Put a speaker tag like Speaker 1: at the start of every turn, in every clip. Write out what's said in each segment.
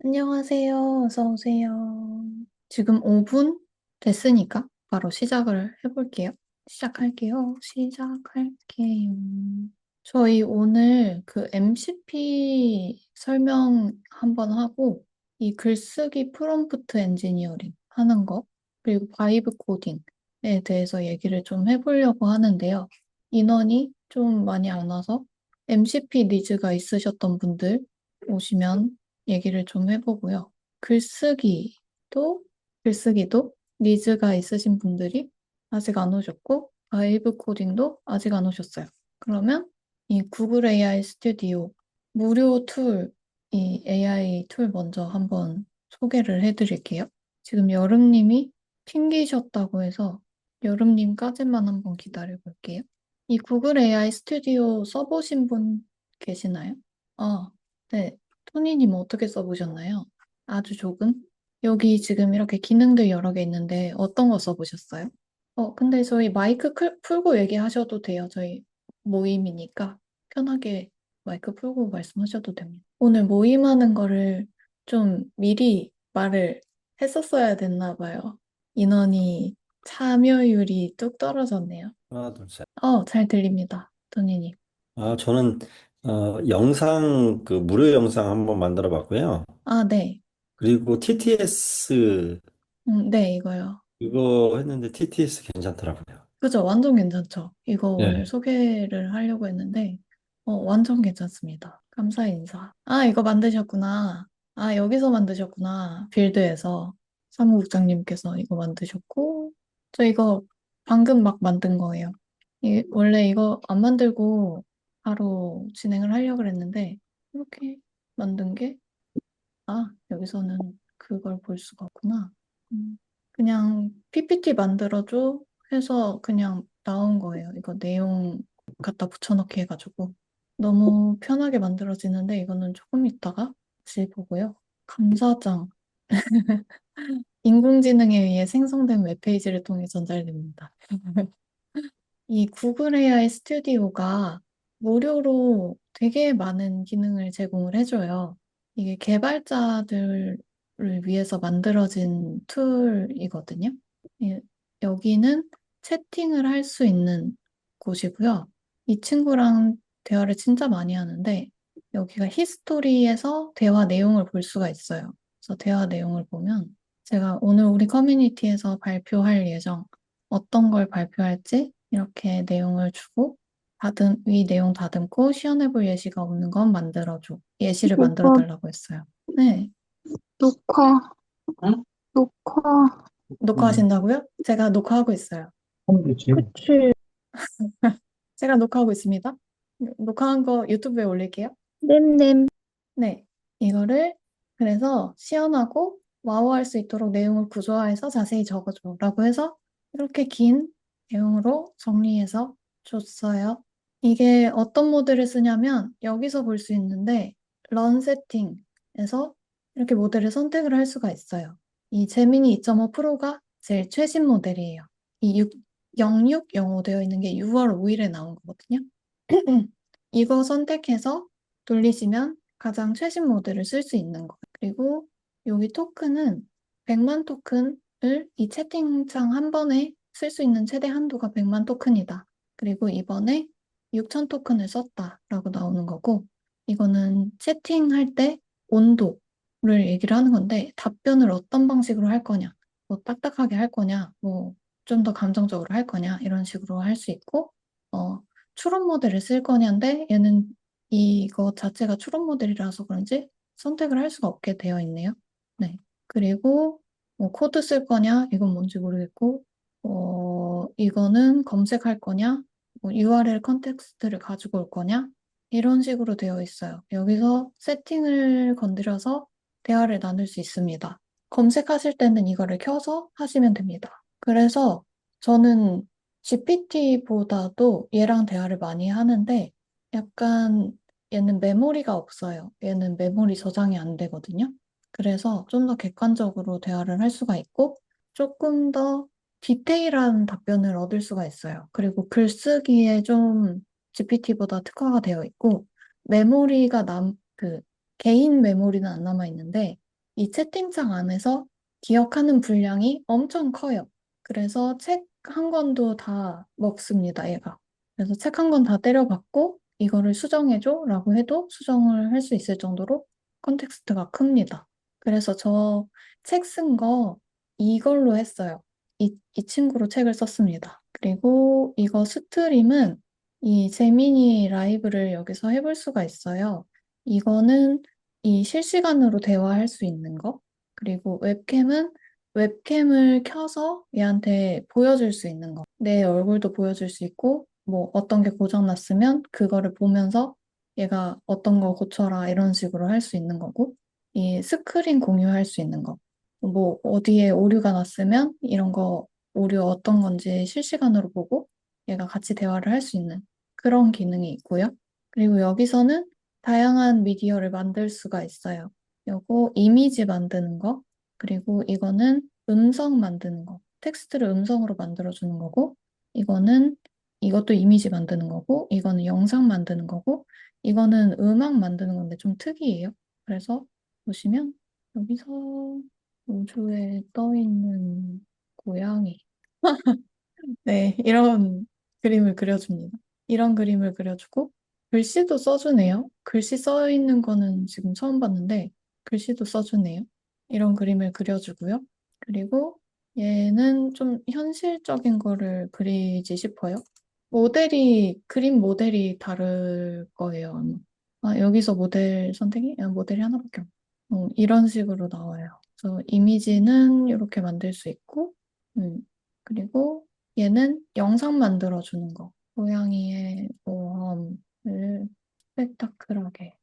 Speaker 1: 안녕하세요. 어서 오세요. 지금 5분 됐으니까 바로 시작을 해볼게요. 시작할게요. 저희 오늘 그 MCP 설명 한번 하고, 이 글쓰기 프롬프트 엔지니어링 하는 거, 그리고 바이브 코딩에 대해서 얘기를 좀 해보려고 하는데요. 인원이 좀 많이 안 와서 MCP 니즈가 있으셨던 분들 오시면 얘기를 좀 해보고요. 글쓰기도, 글쓰기도 니즈가 있으신 분들이 아직 안 오셨고, 바이브 코딩도 아직 안 오셨어요. 그러면 이 구글 AI 스튜디오 무료 툴, 이 AI 툴 먼저 한번 소개를 해드릴게요. 지금 여름님이 튕기셨다고 해서 여름님까지만 한번 기다려 볼게요. 이 구글 AI 스튜디오 써보신 분 계시나요? 아, 네. 토니님 어떻게 써보셨나요? 아주 조금? 여기 지금 이렇게 기능들 여러 개 있는데 어떤 거 써보셨어요? 근데 저희 마이크 풀고 얘기하셔도 돼요. 저희 모임이니까 편하게 마이크 풀고 말씀하셔도 됩니다. 오늘 모임하는 거를 좀 미리 말을 했었어야 됐나 봐요. 인원이 참여율이 뚝 떨어졌네요.
Speaker 2: 하나, 둘, 셋.
Speaker 1: 잘 들립니다. 토니님.
Speaker 2: 저는 영상 무료 영상 한번 만들어 봤고요.
Speaker 1: 아, 네.
Speaker 2: 그리고 TTS
Speaker 1: 네, 이거요.
Speaker 2: 이거 했는데 TTS 괜찮더라고요.
Speaker 1: 그죠? 완전 괜찮죠? 이거 오늘
Speaker 2: 네.
Speaker 1: 소개를 하려고 했는데, 완전 괜찮습니다. 감사 인사. 아, 이거 만드셨구나. 아, 여기서 만드셨구나. 빌드에서. 사무국장님께서 이거 만드셨고, 저 이거 방금 막 만든 거예요. 원래 이거 안 만들고 바로 진행을 하려고 그랬는데, 이렇게 만든 게, 여기서는 그걸 볼 수가 없구나. 그냥 PPT 만들어줘 해서 그냥 나온 거예요. 이거 내용 갖다 붙여넣기 해가지고. 너무 편하게 만들어지는데 이거는 조금 있다가 다시 보고요. 감사장. 인공지능에 의해 생성된 웹페이지를 통해 전달됩니다. 이 구글 AI 스튜디오가 무료로 되게 많은 기능을 제공을 해줘요. 이게 개발자들을 위해서 만들어진 툴이거든요. 예, 여기는 채팅을 할 수 있는 곳이고요. 이 친구랑 대화를 진짜 많이 하는데 여기가 히스토리에서 대화 내용을 볼 수가 있어요. 그래서 대화 내용을 보면 제가 오늘 우리 커뮤니티에서 발표할 예정 어떤 걸 발표할지 이렇게 내용을 주고 위 내용 다듬고 시연해볼 예시가 없는 건 만들어줘. 예시를 만들어
Speaker 3: 오빠,
Speaker 1: 달라고 했어요. 네.
Speaker 3: 녹화, 응? 녹화.
Speaker 1: 녹화하신다고요? 제가 녹화하고 있어요.
Speaker 3: 그치.
Speaker 1: 제가 녹화하고 있습니다. 녹화한 거 유튜브에 올릴게요.
Speaker 3: 냄냄.
Speaker 1: 네. 이거를 그래서 시연하고 와우할 수 있도록 내용을 구조화해서 자세히 적어줘. 라고 해서 이렇게 긴 내용으로 정리해서 줬어요. 이게 어떤 모델을 쓰냐면 여기서 볼 수 있는데 런 세팅에서 이렇게 모델을 선택을 할 수가 있어요. 이 제미니 2.5 프로가 제일 최신 모델이에요. 이 0605 되어 있는 게 6월 5일에 나온 거거든요. 이거 선택해서 돌리시면 가장 최신 모델을 쓸 수 있는 거예요. 그리고 여기 토큰은 100만 토큰을 이 채팅창 한 번에 쓸 수 있는 최대 한도가 100만 토큰이다. 그리고 이번에 6천 토큰을 썼다라고 나오는 거고, 이거는 채팅할 때 온도를 얘기를 하는 건데, 답변을 어떤 방식으로 할 거냐, 뭐 딱딱하게 할 거냐, 뭐 좀 더 감정적으로 할 거냐, 이런 식으로 할 수 있고, 어, 추론 모델을 쓸 거냐인데, 얘는 이거 자체가 추론 모델이라서 그런지 선택을 할 수가 없게 되어 있네요. 네. 그리고 뭐 코드 쓸 거냐, 이건 뭔지 모르겠고, 이거는 검색할 거냐, 뭐 URL 컨텍스트를 가지고 올 거냐? 이런 식으로 되어 있어요. 여기서 세팅을 건드려서 대화를 나눌 수 있습니다. 검색하실 때는 이거를 켜서 하시면 됩니다. 그래서 저는 GPT보다도 얘랑 대화를 많이 하는데 약간 얘는 메모리가 없어요. 얘는 메모리 저장이 안 되거든요. 그래서 좀 더 객관적으로 대화를 할 수가 있고 조금 더 디테일한 답변을 얻을 수가 있어요. 그리고 글쓰기에 좀 GPT보다 특화가 되어 있고, 메모리가 개인 메모리는 안 남아 있는데, 이 채팅창 안에서 기억하는 분량이 엄청 커요. 그래서 책 한 권도 다 먹습니다, 얘가. 그래서 책 한 권 다 때려박고 이거를 수정해줘 라고 해도 수정을 할 수 있을 정도로 컨텍스트가 큽니다. 그래서 저 책 쓴 거 이걸로 했어요. 이 친구로 책을 썼습니다. 그리고 이거 스트림은 이 제미니 라이브를 여기서 해볼 수가 있어요. 이거는 이 실시간으로 대화할 수 있는 거. 그리고 웹캠은 웹캠을 켜서 얘한테 보여줄 수 있는 거. 내 얼굴도 보여줄 수 있고, 뭐 어떤 게 고장났으면 그거를 보면서 얘가 어떤 거 고쳐라 이런 식으로 할 수 있는 거고, 이 스크린 공유할 수 있는 거. 뭐 어디에 오류가 났으면 이런 거 오류 어떤 건지 실시간으로 보고 얘가 같이 대화를 할 수 있는 그런 기능이 있고요. 그리고 여기서는 다양한 미디어를 만들 수가 있어요. 요거 이미지 만드는 거, 그리고 이거는 음성 만드는 거, 텍스트를 음성으로 만들어주는 거고, 이거는 이것도 이미지 만드는 거고, 이거는 영상 만드는 거고, 이거는 음악 만드는 건데 좀 특이해요. 그래서 보시면 여기서 우주에 떠 있는 고양이. 네, 이런 그림을 그려줍니다. 이런 그림을 그려주고, 글씨도 써주네요. 글씨 써 있는 거는 지금 처음 봤는데, 글씨도 써주네요. 이런 그림을 그려주고요. 그리고 얘는 좀 현실적인 거를 그리지 싶어요. 그림 모델이 다를 거예요, 아마. 아, 여기서 모델 선택이? 모델이 하나밖에 없네. 이런 식으로 나와요. 그래서 이미지는 이렇게 만들 수 있고, 음, 그리고 얘는 영상 만들어주는 거. 고양이의 모험을 스펙타클하게.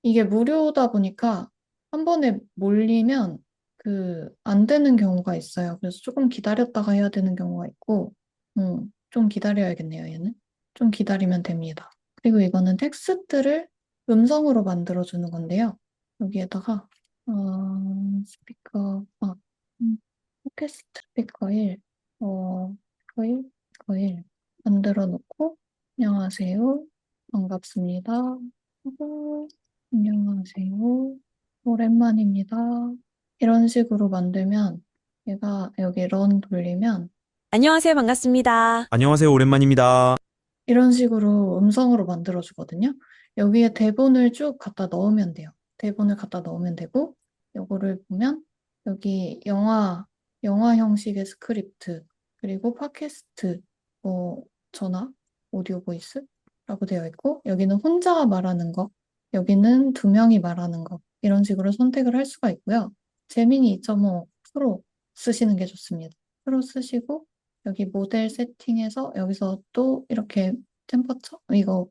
Speaker 1: 이게 무료다 보니까 한 번에 몰리면 안 되는 경우가 있어요. 그래서 조금 기다렸다가 해야 되는 경우가 있고, 좀 기다려야겠네요, 얘는. 좀 기다리면 됩니다. 그리고 이거는 텍스트를 음성으로 만들어주는 건데요. 여기에다가, 스피커, 팟캐스트 스피커 1, 스피커 1, 스피커 1 만들어 놓고, 안녕하세요. 반갑습니다. 하고, 안녕하세요. 오랜만입니다. 이런 식으로 만들면 얘가 여기 런 돌리면
Speaker 4: 안녕하세요. 반갑습니다.
Speaker 5: 안녕하세요. 오랜만입니다.
Speaker 1: 이런 식으로 음성으로 만들어 주거든요. 여기에 대본을 쭉 갖다 넣으면 돼요. 대본을 갖다 넣으면 되고 요거를 보면 여기 영화 형식의 스크립트 그리고 팟캐스트 전화 오디오 보이스라고 되어 있고 여기는 혼자 말하는 거 여기는 두 명이 말하는 거 이런 식으로 선택을 할 수가 있고요. 재민이 2.5 프로 쓰시는 게 좋습니다. 프로 쓰시고 여기 모델 세팅해서 여기서 또 이렇게 템퍼처 이거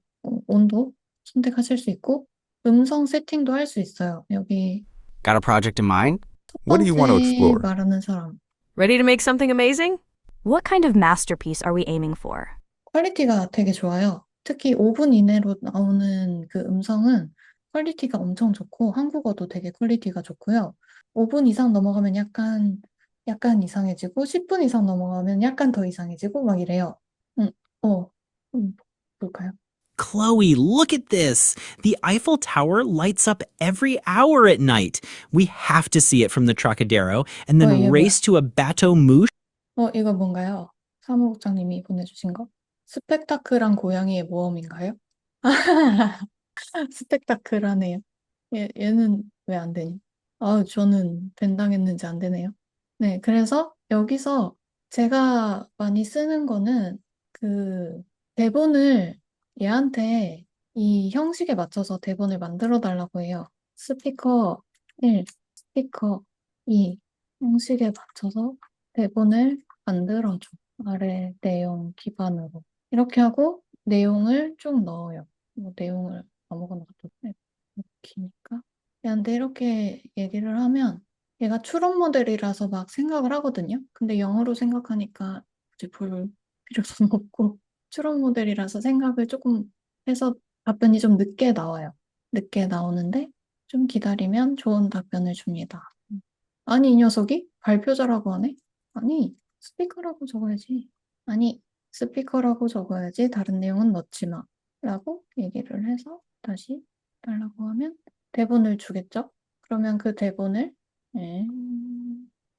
Speaker 1: 온도 선택하실 수 있고 음성 세팅도 할 수 있어요. 여기
Speaker 5: Got a project in mind?
Speaker 1: 첫
Speaker 5: What do you want to
Speaker 1: 번째
Speaker 5: explore?
Speaker 1: 말하는 사람
Speaker 4: Ready to make something amazing?
Speaker 6: What kind of masterpiece are we aiming for?
Speaker 1: 퀄리티가 되게 좋아요. 특히 5분 이내로 나오는 그 음성은 퀄리티가 엄청 좋고 한국어도 되게 퀄리티가 좋고요. 5분 이상 넘어가면 약간 이상해지고 10분 이상 넘어가면 약간 더 이상해지고 막 이래요. 음, 어, 볼까요?
Speaker 7: Chloe, look at this. The Eiffel Tower lights up every hour at night. We have to see it from the Trocadero and then
Speaker 1: 이게 뭐야?
Speaker 7: race to a Bateau Mouche.
Speaker 1: 이거 뭔가요? 사무국장님이 보내주신 거? 스펙타클한 고양이의 모험인가요? 스펙타클하네요. 얘는 왜 안 되니? 저는 된당했는지 안 되네요. 네, 그래서 여기서 제가 많이 쓰는 거는 그 대본을 얘한테 이 형식에 맞춰서 대본을 만들어 달라고 해요. 스피커 1, 스피커 2 형식에 맞춰서 대본을 만들어줘. 아래 내용 기반으로. 이렇게 하고 내용을 쭉 넣어요. 뭐 내용을 아무거나 갖다 대 기니까. 얘한테 이렇게 얘기를 하면 얘가 추론 모델이라서 막 생각을 하거든요. 근데 영어로 생각하니까 굳이 볼 필요성은 없고 추론 모델이라서 생각을 조금 해서 답변이 좀 늦게 나와요. 늦게 나오는데 좀 기다리면 좋은 답변을 줍니다. 아니, 이 녀석이 발표자라고 하네? 아니, 스피커라고 적어야지. 아니, 스피커라고 적어야지 다른 내용은 넣지 마. 라고 얘기를 해서 다시 달라고 하면 대본을 주겠죠? 그러면 그 대본을 에,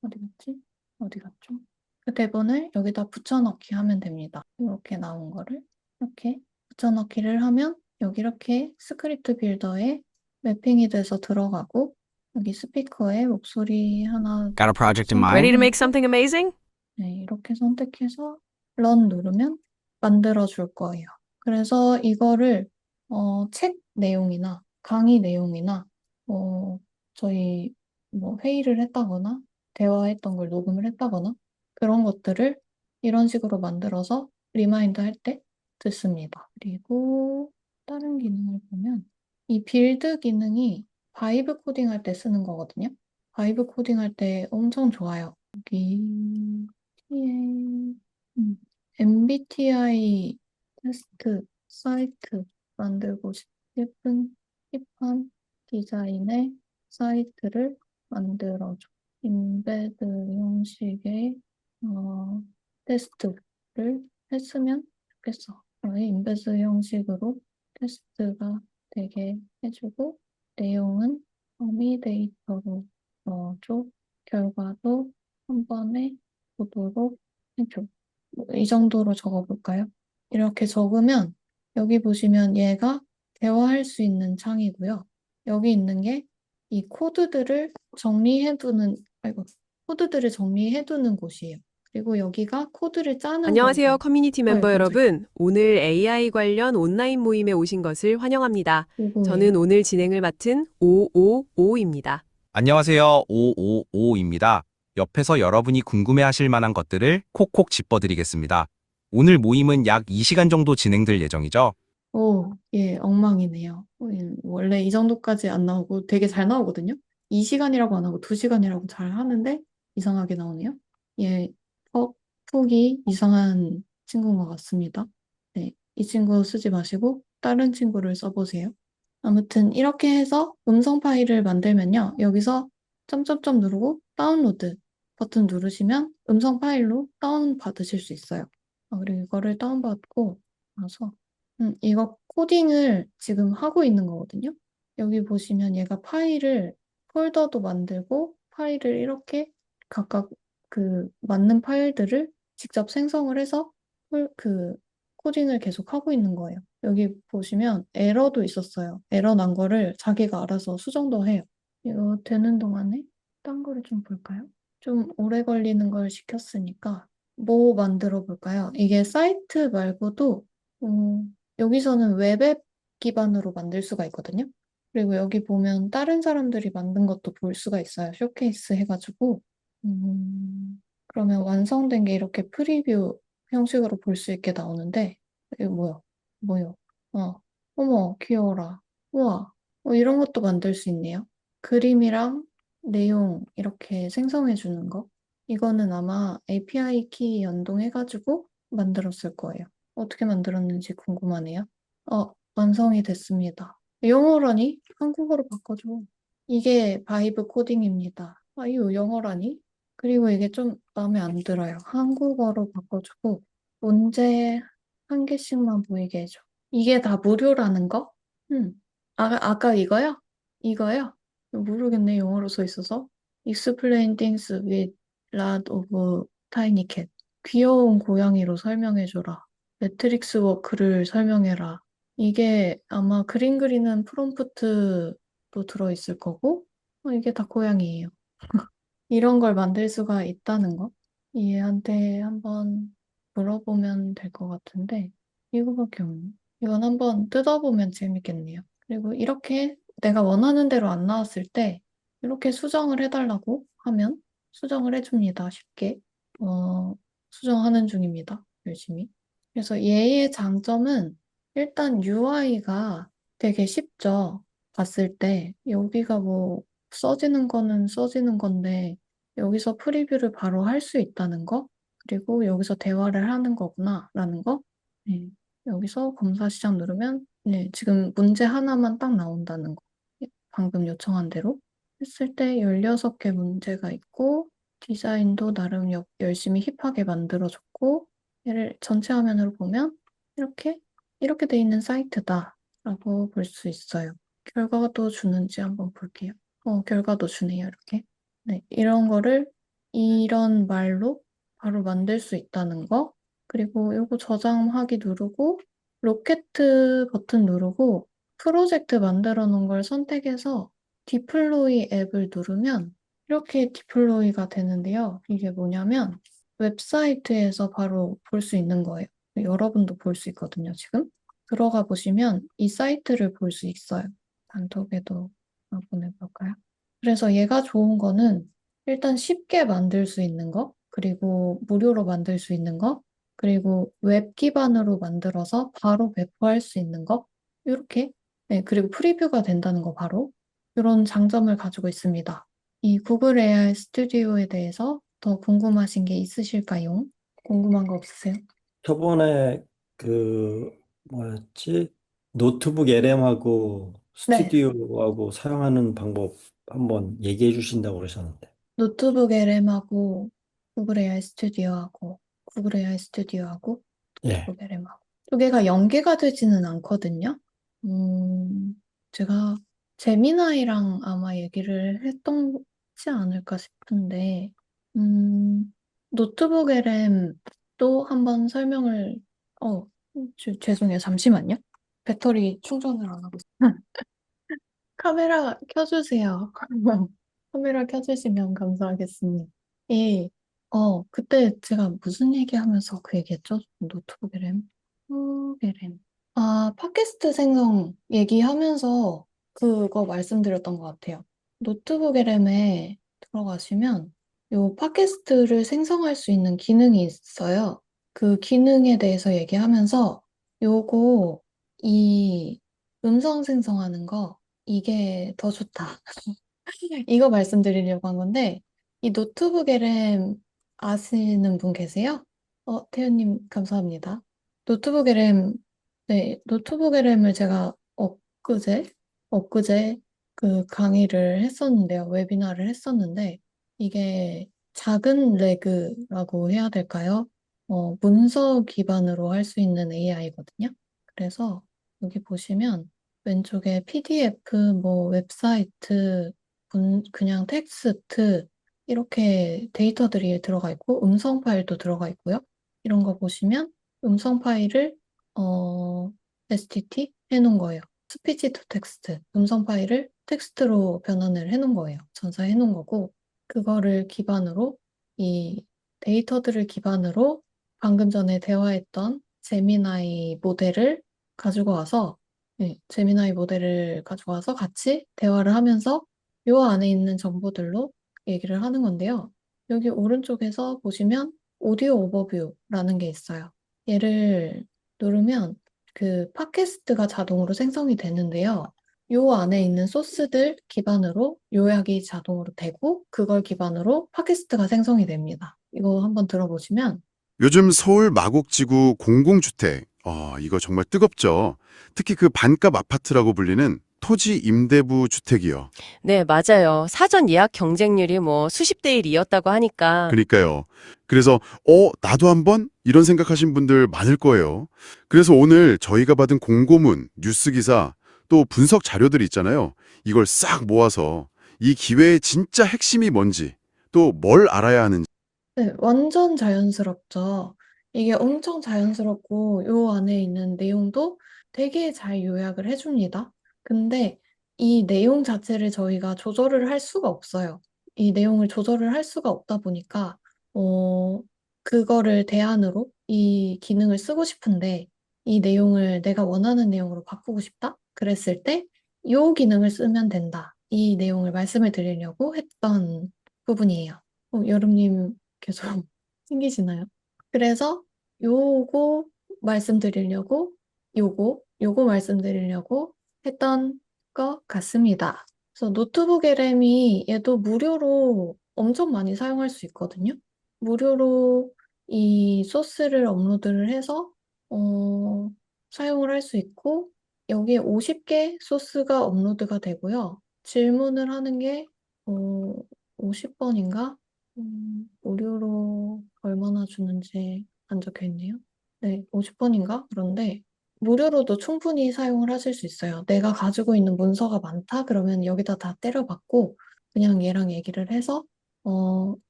Speaker 1: 어디 갔지? 어디 갔죠? 그 대본을 여기다 붙여넣기 하면 됩니다. 이렇게 나온 거를 이렇게 붙여넣기를 하면 여기 이렇게 스크립트 빌더에 매핑이 돼서 들어가고 여기 스피커에 목소리 하나
Speaker 5: Got a project in
Speaker 4: Ready to
Speaker 5: mind?
Speaker 4: make something amazing?
Speaker 1: 네, 이렇게 선택해서 런 누르면 만들어 줄 거예요. 그래서 이거를 책 내용이나 강의 내용이나 저희 뭐 회의를 했다거나 대화했던 걸 녹음을 했다거나 그런 것들을 이런 식으로 만들어서 리마인드 할 때 듣습니다. 그리고 다른 기능을 보면 이 빌드 기능이 바이브 코딩 할 때 쓰는 거거든요. 바이브 코딩 할 때 엄청 좋아요. 여기 MBTI 테스트 사이트 만들고 싶은 힙한 디자인의 사이트를 만들어줘. 인베드 형식의 테스트를 했으면 좋겠어. 인베드 형식으로 테스트가 되게 해주고 내용은 범위 데이터로 넣어줘. 결과도 한 번에 보도록 해줘. 이 정도로 적어볼까요? 이렇게 적으면 여기 보시면 얘가 대화할 수 있는 창이고요. 여기 있는 게 이 코드들을 정리해두는 곳이에요. 그리고 여기가 코드를 짜는
Speaker 4: 안녕하세요,
Speaker 1: 공간.
Speaker 4: 커뮤니티 멤버
Speaker 1: 깜짝이야.
Speaker 4: 여러분. 오늘 AI 관련 온라인 모임에 오신 것을 환영합니다.
Speaker 1: 요거예요.
Speaker 4: 저는 오늘 진행을 맡은 555입니다.
Speaker 5: 안녕하세요. 555입니다. 옆에서 여러분이 궁금해하실 만한 것들을 콕콕 짚어드리겠습니다. 오늘 모임은 약 2시간 정도 진행될 예정이죠.
Speaker 1: 오, 예, 엉망이네요. 원래 이 정도까지 안 나오고 되게 잘 나오거든요. 2시간이라고 안 하고 2시간이라고 잘 하는데 이상하게 나오네요. 예, 톡이 이상한 친구인 것 같습니다. 네, 이 친구 쓰지 마시고 다른 친구를 써보세요. 아무튼 이렇게 해서 음성 파일을 만들면요. 여기서 점점점 누르고 다운로드 버튼 누르시면 음성 파일로 다운 받으실 수 있어요. 그리고 이거를 다운받고 나서 이거 코딩을 지금 하고 있는 거거든요. 여기 보시면 얘가 폴더도 만들고 파일을 이렇게 각각 그 맞는 파일들을 직접 생성을 해서 그 코딩을 계속 하고 있는 거예요. 여기 보시면 에러도 있었어요. 에러 난 거를 자기가 알아서 수정도 해요. 이거 되는 동안에 딴 거를 좀 볼까요? 좀 오래 걸리는 걸 시켰으니까 뭐 만들어 볼까요? 이게 사이트 말고도 여기서는 웹앱 기반으로 만들 수가 있거든요. 그리고 여기 보면 다른 사람들이 만든 것도 볼 수가 있어요. 쇼케이스 해가지고. 그러면 완성된 게 이렇게 프리뷰 형식으로 볼 수 있게 나오는데, 이거 뭐야? 뭐요? 어머, 귀여워라. 우와, 이런 것도 만들 수 있네요. 그림이랑 내용 이렇게 생성해 주는 거. 이거는 아마 API 키 연동해가지고 만들었을 거예요. 어떻게 만들었는지 궁금하네요. 완성이 됐습니다. 영어라니? 한국어로 바꿔줘. 이게 바이브 코딩입니다. 이거 영어라니? 그리고 이게 좀 마음에 안 들어요. 한국어로 바꿔주고 문제 한 개씩만 보이게 해줘. 이게 다 무료라는 거? 아까 이거요? 이거요? 모르겠네. 영어로 써 있어서. Explain things with lot of tiny cat. 귀여운 고양이로 설명해줘라. 매트릭스 워크를 설명해라. 이게 아마 그림 그리는 프롬프트도 들어있을 거고, 이게 다 고양이에요. 이런 걸 만들 수가 있다는 거. 얘한테 한번 물어보면 될 것 같은데, 이거밖에 없네. 이건 한번 뜯어보면 재밌겠네요. 그리고 이렇게 내가 원하는 대로 안 나왔을 때, 이렇게 수정을 해달라고 하면 수정을 해줍니다. 쉽게. 수정하는 중입니다. 열심히. 그래서 얘의 장점은 일단 UI가 되게 쉽죠. 봤을 때. 여기가 뭐 써지는 거는 써지는 건데, 여기서 프리뷰를 바로 할 수 있다는 거, 그리고 여기서 대화를 하는 거구나, 라는 거. 네. 여기서 검사 시작 누르면, 네, 지금 문제 하나만 딱 나온다는 거. 방금 요청한 대로. 했을 때 16개 문제가 있고, 디자인도 나름 열심히 힙하게 만들어줬고, 얘를 전체 화면으로 보면, 이렇게 돼 있는 사이트다, 라고 볼 수 있어요. 결과가 또 주는지 한번 볼게요. 결과도 주네요, 이렇게. 네, 이런 거를 이런 말로 바로 만들 수 있다는 거. 그리고 요거 저장하기 누르고 로켓 버튼 누르고 프로젝트 만들어 놓은 걸 선택해서 디플로이 앱을 누르면 이렇게 디플로이가 되는데요. 이게 뭐냐면 웹사이트에서 바로 볼 수 있는 거예요. 여러분도 볼 수 있거든요, 지금. 들어가 보시면 이 사이트를 볼 수 있어요. 단톡에도 보내볼까요? 그래서 얘가 좋은 거는 일단 쉽게 만들 수 있는 거, 그리고 무료로 만들 수 있는 거, 그리고 웹 기반으로 만들어서 바로 배포할 수 있는 거, 이렇게. 네, 그리고 프리뷰가 된다는 거 바로. 이런 장점을 가지고 있습니다. 이 구글 AI 스튜디오에 대해서 더 궁금하신 게 있으실까요? 궁금한 거 없으세요?
Speaker 2: 저번에 그 뭐였지? 노트북 LM하고
Speaker 1: 네,
Speaker 2: 스튜디오하고 사용하는 방법 한번 얘기해 주신다고 그러셨는데.
Speaker 1: 노트북 LM하고 구글 AI 스튜디오하고 구글 AI 스튜디오하고
Speaker 2: 예.
Speaker 1: 노트북 LM하고 두 개가 연계가 되지는 않거든요. 음, 제가 제미나이랑 아마 얘기를 했던 지 않을까 싶은데 노트북 LM도 한번 설명을 어, 죄송해요. 잠시만요. 배터리 충전을 안 하고 있어요. 카메라 켜주세요. 카메라 켜주시면 감사하겠습니다. 예, 그때 제가 무슨 얘기하면서 그 얘기했죠? 노트북 램? 노트북 램. 아, 팟캐스트 생성 얘기하면서 그거 말씀드렸던 것 같아요. 노트북 램에 들어가시면 요 팟캐스트를 생성할 수 있는 기능이 있어요. 그 기능에 대해서 얘기하면서 요거 이 음성 생성하는 거 이게 더 좋다. 이거 말씀드리려고 한 건데, 이 노트북 LM 아시는 분 계세요? 태연님, 감사합니다. 노트북 LM, 네, 노트북 LM을 제가 엊그제 그 강의를 했었는데요. 웨비나를 했었는데, 이게 작은 레그라고 해야 될까요? 문서 기반으로 할 수 있는 AI거든요. 그래서 여기 보시면 왼쪽에 PDF, 뭐 웹사이트, 그냥 텍스트 이렇게 데이터들이 들어가 있고 음성 파일도 들어가 있고요. 이런 거 보시면 음성 파일을 STT 해놓은 거예요. 스피치 투 텍스트, 음성 파일을 텍스트로 변환을 해놓은 거예요. 전사해 놓은 거고 그거를 기반으로 이 데이터들을 기반으로 방금 전에 대화했던 제미나이 모델을 가지고 와서 네, 제미나이 모델을 가지고 와서 같이 대화를 하면서 요 안에 있는 정보들로 얘기를 하는 건데요. 여기 오른쪽에서 보시면 오디오 오버뷰라는 게 있어요. 얘를 누르면 그 팟캐스트가 자동으로 생성이 되는데요. 요 안에 있는 소스들 기반으로 요약이 자동으로 되고 그걸 기반으로 팟캐스트가 생성이 됩니다. 이거 한번 들어보시면
Speaker 8: 요즘 서울 마곡지구 공공주택, 이거 정말 뜨겁죠. 특히 그 반값 아파트라고 불리는 토지 임대부 주택이요.
Speaker 9: 네, 맞아요. 사전 예약 경쟁률이 뭐 수십 대 1이었다고 하니까.
Speaker 8: 그러니까요. 그래서 나도 한번 이런 생각하신 분들 많을 거예요. 그래서 오늘 저희가 받은 공고문, 뉴스 기사, 또 분석 자료들 있잖아요. 이걸 싹 모아서 이 기회의 진짜 핵심이 뭔지, 또 뭘 알아야 하는지.
Speaker 1: 네, 완전 자연스럽죠. 이게 엄청 자연스럽고 요 안에 있는 내용도 되게 잘 요약을 해줍니다. 근데 이 내용 자체를 저희가 조절을 할 수가 없어요. 이 내용을 조절을 할 수가 없다 보니까 그거를 대안으로 이 기능을 쓰고 싶은데 이 내용을 내가 원하는 내용으로 바꾸고 싶다? 그랬을 때 요 기능을 쓰면 된다. 이 내용을 말씀을 드리려고 했던 부분이에요. 여름님 계속 생기시나요? 그래서 요거 말씀드리려고 요거 말씀드리려고 했던 것 같습니다. 그래서 노트북 LM이 얘도 무료로 엄청 많이 사용할 수 있거든요. 무료로 이 소스를 업로드를 해서 사용을 할 수 있고 여기에 50개 소스가 업로드가 되고요. 질문을 하는 게 50번인가? 무료로 얼마나 주는지 안 적혀 있네요. 네, 50번인가? 그런데 무료로도 충분히 사용을 하실 수 있어요. 내가 가지고 있는 문서가 많다? 그러면 여기다 다 때려박고 그냥 얘랑 얘기를 해서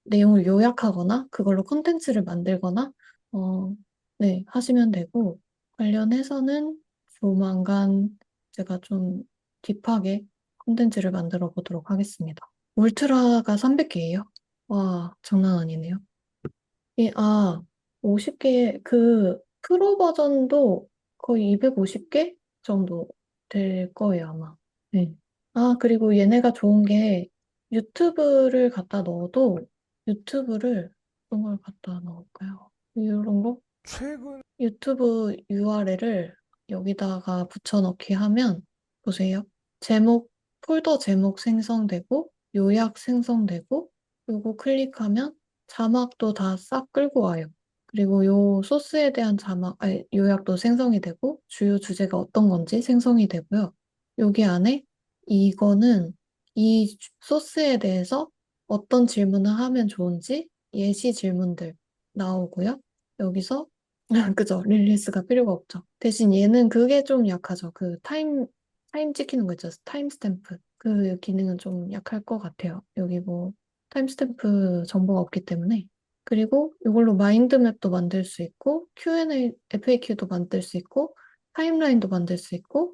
Speaker 1: 내용을 요약하거나 그걸로 콘텐츠를 만들거나 네, 하시면 되고 관련해서는 조만간 제가 좀 딥하게 콘텐츠를 만들어 보도록 하겠습니다. 울트라가 300개예요? 와, 장난 아니네요. 50개, 그 프로 버전도 거의 250개 정도 될 거예요, 아마. 네. 그리고 얘네가 좋은 게 유튜브를 갖다 넣어도 유튜브를 어떤 걸 갖다 넣을까요? 이런 거? 유튜브 URL을 여기다가 붙여넣기 하면 보세요. 제목, 폴더 제목 생성되고 요약 생성되고 요거 클릭하면 자막도 다 싹 끌고 와요. 그리고 요 소스에 대한 요약도 생성이 되고 주요 주제가 어떤 건지 생성이 되고요. 여기 안에 이거는 이 소스에 대해서 어떤 질문을 하면 좋은지 예시 질문들 나오고요. 여기서 그죠. 릴리스가 필요가 없죠. 대신 얘는 그게 좀 약하죠. 타임 찍히는 거 있죠. 타임 스탬프. 그 기능은 좀 약할 것 같아요. 여기 뭐, 타임 스탬프 정보가 없기 때문에. 그리고 이걸로 마인드맵도 만들 수 있고, Q&A, FAQ도 만들 수 있고, 타임라인도 만들 수 있고,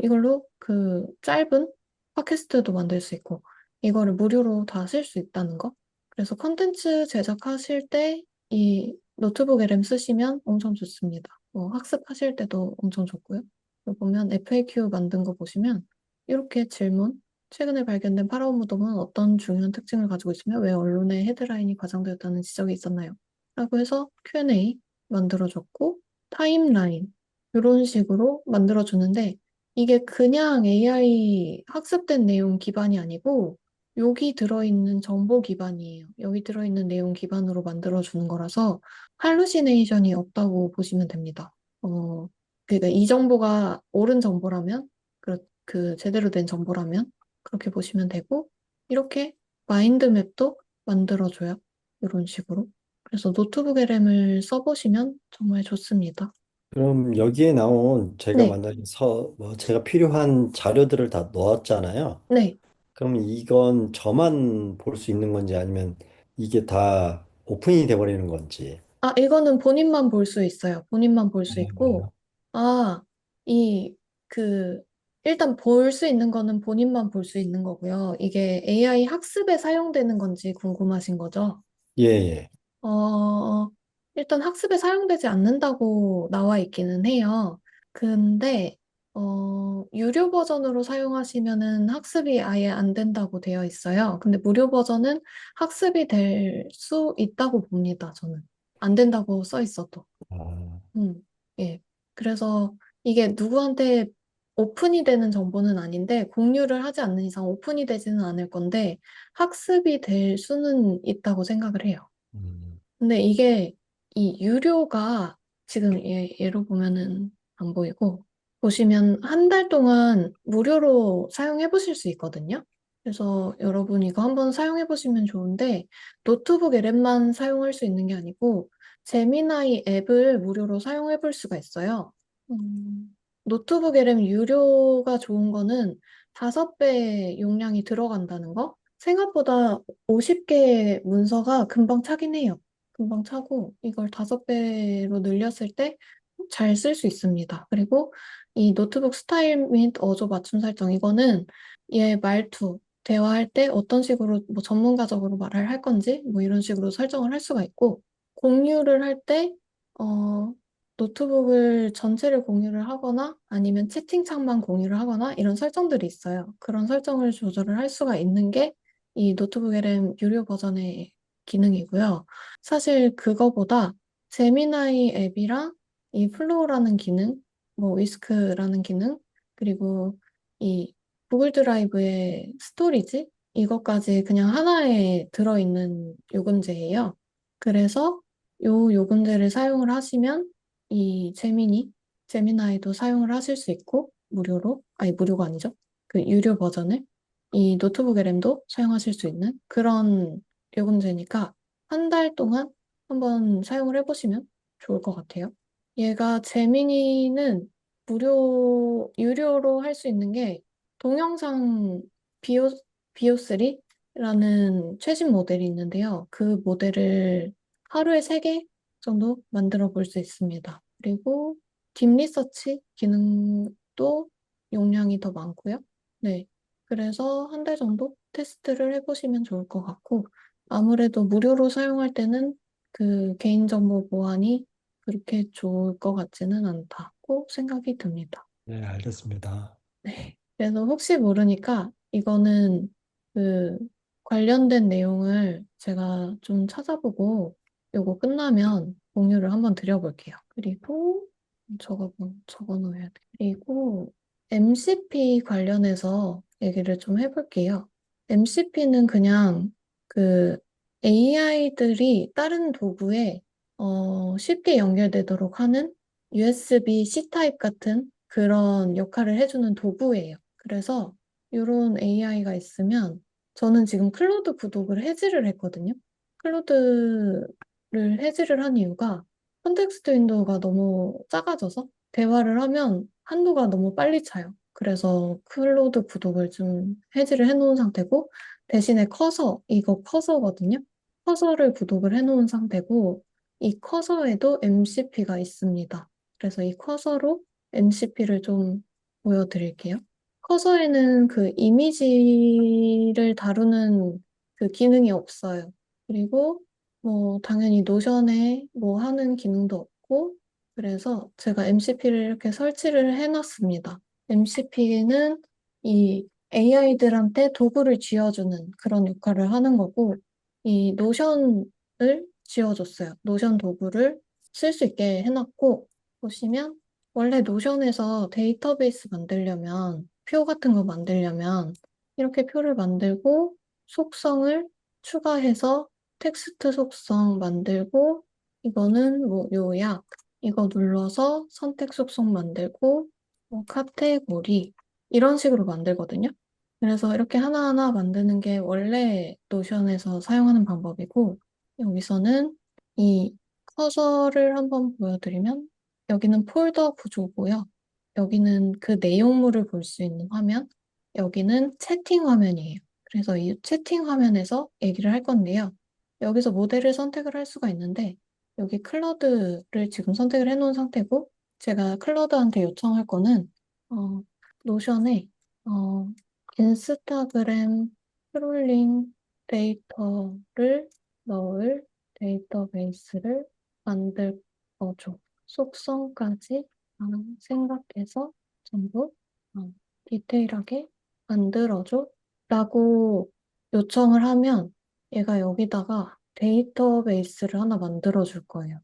Speaker 1: 이걸로 그 짧은 팟캐스트도 만들 수 있고, 이거를 무료로 다 쓸 수 있다는 거. 그래서 컨텐츠 제작하실 때 이 노트북 LM 쓰시면 엄청 좋습니다. 학습하실 때도 엄청 좋고요. 여기 보면 FAQ 만든 거 보시면 이렇게 질문, 최근에 발견된 파라오 무덤은 어떤 중요한 특징을 가지고 있으며 왜 언론의 헤드라인이 과장되었다는 지적이 있었나요? 라고 해서 Q&A 만들어줬고 타임라인 이런 식으로 만들어주는데 이게 그냥 AI 학습된 내용 기반이 아니고 여기 들어있는 정보 기반이에요. 여기 들어있는 내용 기반으로 만들어주는 거라서 할루시네이션이 없다고 보시면 됩니다. 그러니까 이 정보가 옳은 정보라면, 그 제대로 된 정보라면 그렇게 보시면 되고 이렇게 마인드맵도 만들어줘요. 이런 식으로. 그래서 노트북 LM을 써보시면 정말 좋습니다.
Speaker 2: 그럼 여기에 나온 제가
Speaker 1: 네,
Speaker 2: 만약에 제가 필요한 자료들을 다 넣었잖아요.
Speaker 1: 네.
Speaker 2: 그럼 이건 저만 볼 수 있는 건지 아니면 이게 다 오픈이 돼버리는 건지.
Speaker 1: 이거는 본인만 볼 수 있어요. 본인만 볼 수 있고,
Speaker 2: 아,
Speaker 1: 아, 이, 그, 일단 볼 수 있는 거는 본인만 볼 수 있는 거고요. 이게 AI 학습에 사용되는 건지 궁금하신 거죠?
Speaker 2: 예, 예.
Speaker 1: 어, 일단 학습에 사용되지 않는다고 나와 있기는 해요. 근데, 유료 버전으로 사용하시면은 학습이 아예 안 된다고 되어 있어요. 근데 무료 버전은 학습이 될 수 있다고 봅니다, 저는. 안 된다고 써 있어도.
Speaker 2: 아,
Speaker 1: 음, 예. 그래서 이게 누구한테 오픈이 되는 정보는 아닌데, 공유를 하지 않는 이상 오픈이 되지는 않을 건데, 학습이 될 수는 있다고 생각을 해요.
Speaker 2: 음,
Speaker 1: 근데 이게 이 유료가 지금 예로 보면은 안 보이고 보시면 한 달 동안 무료로 사용해 보실 수 있거든요. 그래서 여러분 이거 한번 사용해 보시면 좋은데 노트북 LM만 사용할 수 있는 게 아니고 제미나이 앱을 무료로 사용해 볼 수가 있어요. 노트북 LM 유료가 좋은 거는 5배 용량이 들어간다는 거? 생각보다 50개 문서가 금방 차긴 해요. 금방 차고 이걸 5배로 늘렸을 때 잘 쓸 수 있습니다. 그리고 이 노트북 스타일 및 어조 맞춤 설정 이거는 얘 말투 대화할 때 어떤 식으로 뭐 전문가적으로 말을 할 건지 뭐 이런 식으로 설정을 할 수가 있고 공유를 할 때 노트북을 전체를 공유를 하거나 아니면 채팅창만 공유를 하거나 이런 설정들이 있어요. 그런 설정을 조절을 할 수가 있는 게 이 노트북 LM 유료 버전의 기능이고요. 사실 그거보다 제미나이 앱이랑 이 플로우라는 기능, 뭐 위스크라는 기능, 그리고 이 구글 드라이브의 스토리지 이것까지 그냥 하나에 들어있는 요금제예요. 그래서 요 요금제를 사용을 하시면 이 제미나이도 사용을 하실 수 있고 무료로, 아니 무료가 아니죠. 그 유료 버전을 이 노트북 LM도 사용하실 수 있는 그런 요금제니까 한 달 동안 한번 사용을 해보시면 좋을 것 같아요. 얘가 제미니는 유료로 할 수 있는 게 동영상 비오, 비오3 라는 최신 모델이 있는데요. 그 모델을 하루에 3개 정도 만들어 볼 수 있습니다. 그리고 딥 리서치 기능도 용량이 더 많고요. 네. 그래서 한 달 정도 테스트를 해보시면 좋을 것 같고, 아무래도 무료로 사용할 때는 그 개인정보 보안이 그렇게 좋을 것 같지는 않다고 생각이 듭니다.
Speaker 2: 네, 알겠습니다.
Speaker 1: 네. 그래서 혹시 모르니까 이거는 그 관련된 내용을 제가 좀 찾아보고 요거 끝나면 공유를 한번 드려볼게요. 그리고 적어 놓아야 돼. 그리고 MCP 관련해서 얘기를 좀 해볼게요. MCP는 그냥 그 AI들이 다른 도구에 쉽게 연결되도록 하는 USB-C 타입 같은 그런 역할을 해주는 도구예요. 그래서 이런 AI가 있으면 저는 지금 클로드 구독을 해지를 했거든요. 클로드를 해지를 한 이유가 컨텍스트 윈도우가 너무 작아져서 대화를 하면 한도가 너무 빨리 차요. 그래서 클로드 구독을 좀 해지를 해놓은 상태고 대신에 이거 커서거든요. 커서를 구독을 해놓은 상태고 이 커서에도 MCP가 있습니다. 그래서 이 커서로 MCP를 좀 보여드릴게요. 커서에는 그 이미지를 다루는 그 기능이 없어요. 그리고 뭐 당연히 노션에 뭐 하는 기능도 없고 그래서 제가 MCP를 이렇게 설치를 해놨습니다. MCP는 이 AI들한테 도구를 쥐어주는 그런 역할을 하는 거고 이 노션을 쥐어줬어요. 노션 도구를 쓸 수 있게 해놨고 보시면 원래 노션에서 데이터베이스 만들려면 표 같은 거 만들려면 이렇게 표를 만들고 속성을 추가해서 텍스트 속성 만들고 이거는 뭐 요약 이거 눌러서 선택 속성 만들고 뭐 카테고리 이런 식으로 만들거든요. 그래서 이렇게 하나하나 만드는 게 원래 노션에서 사용하는 방법이고 여기서는 이 커서를 한번 보여드리면 여기는 폴더 구조고요. 여기는 그 내용물을 볼 수 있는 화면, 여기는 채팅 화면이에요. 그래서 이 채팅 화면에서 얘기를 할 건데요. 여기서 모델을 선택을 할 수가 있는데 여기 클러드를 지금 선택을 해놓은 상태고 제가 클러드한테 요청할 거는 노션에 어, 인스타그램 스크롤링 데이터를 넣을 데이터베이스를 만들어줘. 속성까지 생각해서 전부 디테일하게 만들어줘. 라고 요청을 하면 얘가 여기다가 데이터베이스를 하나 만들어 줄 거예요.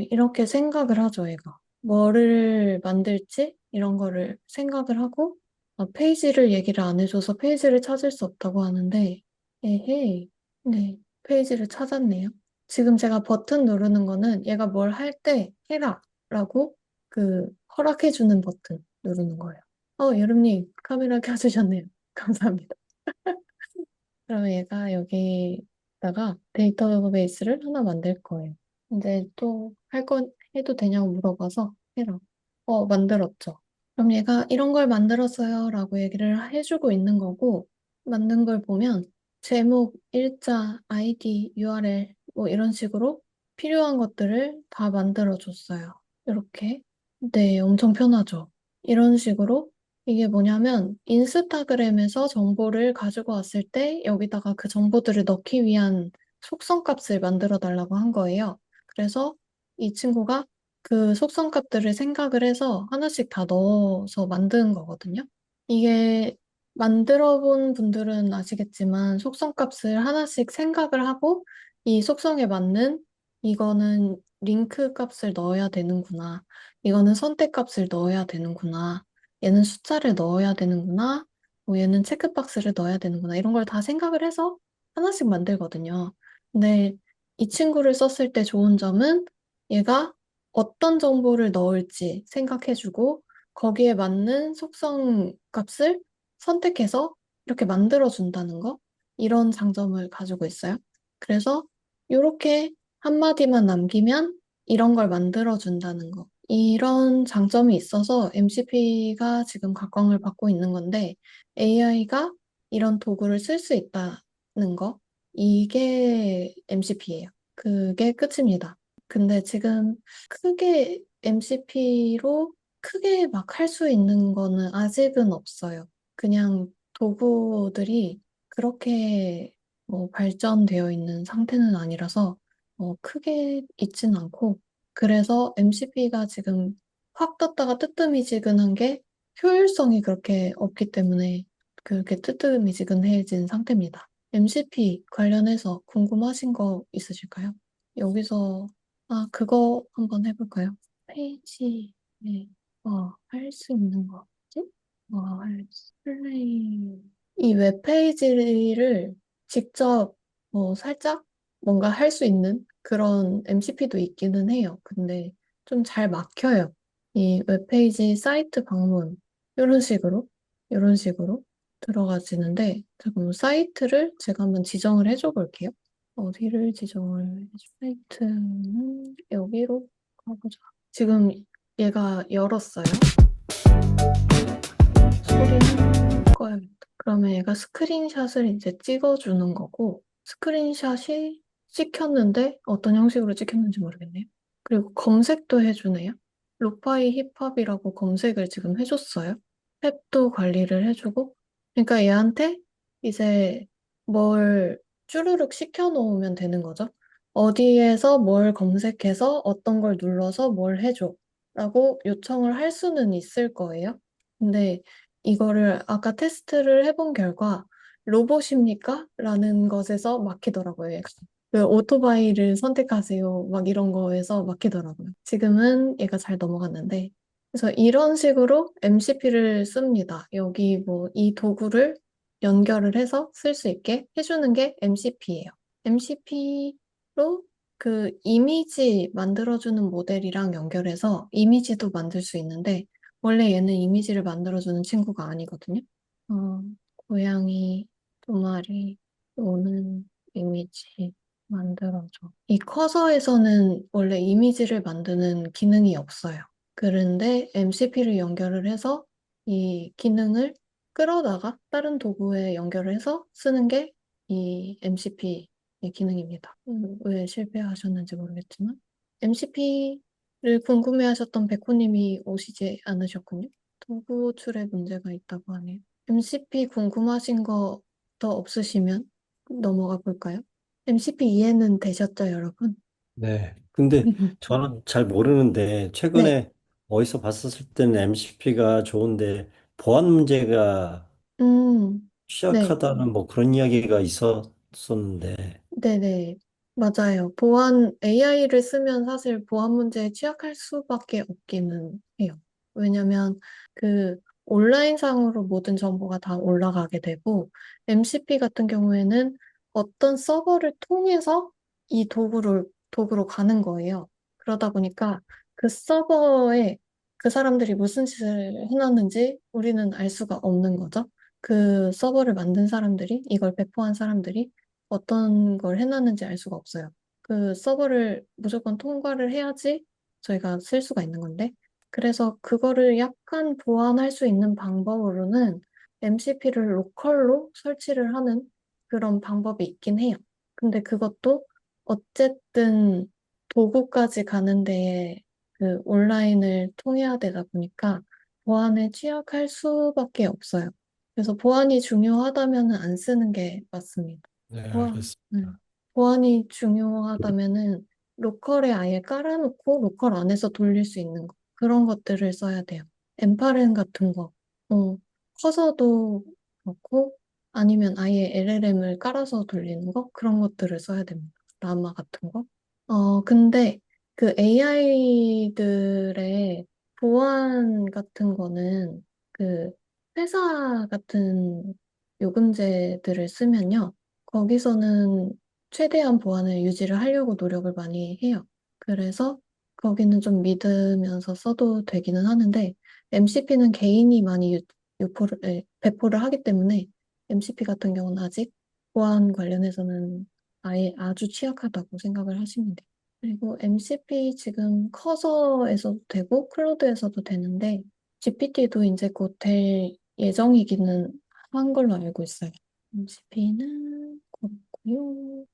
Speaker 1: 이렇게 생각을 하죠, 얘가. 뭐를 만들지? 이런 거를 생각을 하고 페이지를 얘기를 안 해줘서 페이지를 찾을 수 없다고 하는데 에헤이, 네, 페이지를 찾았네요. 지금 제가 버튼 누르는 거는 얘가 뭘 할 때 해라 라고 그 허락해주는 버튼 누르는 거예요. 여름님 카메라 켜주셨네요. 감사합니다. 그러면 얘가 여기다가 데이터베이스를 하나 만들 거예요. 이제 또 할 건 해도 되냐고 물어봐서 해라. 만들었죠. 그럼 얘가 이런 걸 만들었어요 라고 얘기를 해주고 있는 거고 만든 걸 보면 제목, 일자, 아이디, URL 뭐 이런 식으로 필요한 것들을 다 만들어줬어요. 이렇게. 네, 엄청 편하죠. 이런 식으로 이게 뭐냐면 인스타그램에서 정보를 가지고 왔을 때 여기다가 그 정보들을 넣기 위한 속성 값을 만들어 달라고 한 거예요. 그래서 이 친구가 그 속성 값들을 생각을 해서 하나씩 다 넣어서 만든 거거든요. 이게 만들어 본 분들은 아시겠지만 속성 값을 하나씩 생각을 하고 이 속성에 맞는 이거는 링크 값을 넣어야 되는구나. 이거는 선택 값을 넣어야 되는구나. 얘는 숫자를 넣어야 되는구나. 뭐 얘는 체크박스를 넣어야 되는구나. 이런 걸 다 생각을 해서 하나씩 만들거든요. 근데 이 친구를 썼을 때 좋은 점은 얘가 어떤 정보를 넣을지 생각해주고 거기에 맞는 속성 값을 선택해서 이렇게 만들어준다는 거. 이런 장점을 가지고 있어요. 그래서 이렇게 한마디만 남기면 이런 걸 만들어준다는 거. 이런 장점이 있어서 MCP가 지금 각광을 받고 있는 건데 AI가 이런 도구를 쓸 수 있다. 거, 이게 MCP예요. 그게 끝입니다. 근데 지금 크게 MCP로 크게 막 할 수 있는 거는 아직은 없어요. 그냥 도구들이 그렇게 뭐 발전되어 있는 상태는 아니라서 크게 있진 않고, 그래서 MCP가 지금 확 떴다가 뜨뜨미지근한 게 효율성이 그렇게 없기 때문에 그렇게 뜨뜨미지근해진 상태입니다. MCP 관련해서 궁금하신 거 있으실까요? 여기서, 그거 한번 해볼까요? 페이지에 할 수 있는 거지? 플레이. 이 웹페이지를 직접 살짝 뭔가 할 수 있는 그런 MCP도 있기는 해요. 근데 좀 잘 막혀요. 이 웹페이지 사이트 방문, 이런 식으로, 이런 식으로 들어가지는데, 잠깐만, 사이트를 제가 한번 지정을 해줘 볼게요. 어디를 지정을 해줘? 사이트는 여기로 가보자. 지금 얘가 열었어요. 소리는 꺼야겠다. 그러면 얘가 스크린샷을 이제 찍어주는 거고, 스크린샷이 찍혔는데 어떤 형식으로 찍혔는지 모르겠네요. 그리고 검색도 해주네요. 로파이 힙합이라고 검색을 지금 해줬어요. 탭도 관리를 해주고, 그러니까 얘한테 이제 뭘 쭈루룩 시켜놓으면 되는 거죠. 어디에서 뭘 검색해서 어떤 걸 눌러서 뭘 해줘 라고 요청을 할 수는 있을 거예요. 근데 이거를 아까 테스트를 해본 결과 로봇입니까? 라는 것에서 막히더라고요, 얘가. 그 오토바이를 선택하세요. 막 이런 거에서 막히더라고요. 지금은 얘가 잘 넘어갔는데. 그래서 이런 식으로 MCP를 씁니다. 여기 뭐 이 도구를 연결을 해서 쓸 수 있게 해주는 게 MCP예요. MCP로 그 이미지 만들어주는 모델이랑 연결해서 이미지도 만들 수 있는데, 원래 얘는 이미지를 만들어주는 친구가 아니거든요. 어, 고양이 두 마리 오는 이미지 만들어줘. 이 커서에서는 원래 이미지를 만드는 기능이 없어요. 그런데 MCP를 연결을 해서 이 기능을 끌어다가 다른 도구에 연결을 해서 쓰는 게 이 MCP의 기능입니다. 왜 실패하셨는지 모르겠지만 MCP를 궁금해하셨던 백호님이 오시지 않으셨군요. 도구 호출에 문제가 있다고 하네요. MCP 궁금하신 거 더 없으시면 넘어가 볼까요? MCP 이해는 되셨죠, 여러분?
Speaker 2: 네. 근데 저는 잘 모르는데
Speaker 1: 네.
Speaker 2: 최근에 어디서 봤었을 때는 MCP가 좋은데 보안 문제가
Speaker 1: 음, 네.
Speaker 2: 취약하다는 뭐 그런 이야기가 있었었는데.
Speaker 1: 네네. 맞아요. AI를 쓰면 사실 보안 문제에 취약할 수밖에 없기는 해요. 왜냐면 그 온라인상으로 모든 정보가 다 올라가게 되고, MCP 같은 경우에는 어떤 서버를 통해서 이 도구로 가는 거예요. 그러다 보니까 그 서버에 그 사람들이 무슨 짓을 해놨는지 우리는 알 수가 없는 거죠. 그 서버를 만든 사람들이, 이걸 배포한 사람들이 어떤 걸 해놨는지 알 수가 없어요. 그 서버를 무조건 통과를 해야지 저희가 쓸 수가 있는 건데, 그래서 그거를 약간 보완할 수 있는 방법으로는 MCP를 로컬로 설치를 하는 그런 방법이 있긴 해요. 근데 그것도 어쨌든 도구까지 가는 데에 그 온라인을 통해야 되다 보니까 보안에 취약할 수밖에 없어요. 그래서 보안이 중요하다면 안 쓰는 게 맞습니다.
Speaker 2: 네,
Speaker 1: 보안,
Speaker 2: 알겠습니다.
Speaker 1: 보안이 중요하다면은 로컬에 아예 깔아놓고 로컬 안에서 돌릴 수 있는 거. 그런 것들을 써야 돼요. 엔파렌 같은 거. 커서도 그렇고 아니면 아예 LLM을 깔아서 돌리는 거. 그런 것들을 써야 됩니다. 라마 같은 거. 근데 그 AI들의 보안 같은 거는 그 회사 같은 요금제들을 쓰면요. 거기서는 최대한 보안을 유지를 하려고 노력을 많이 해요. 그래서 거기는 좀 믿으면서 써도 되기는 하는데, MCP는 개인이 많이 배포를 하기 때문에 MCP 같은 경우는 아직 보안 관련해서는 아예 아주 취약하다고 생각을 하시면 돼요. 그리고 MCP 지금 커서에서도 되고 클로드에서도 되는데, GPT도 이제 곧 될 예정이기는 한 걸로 알고 있어요. MCP는 곧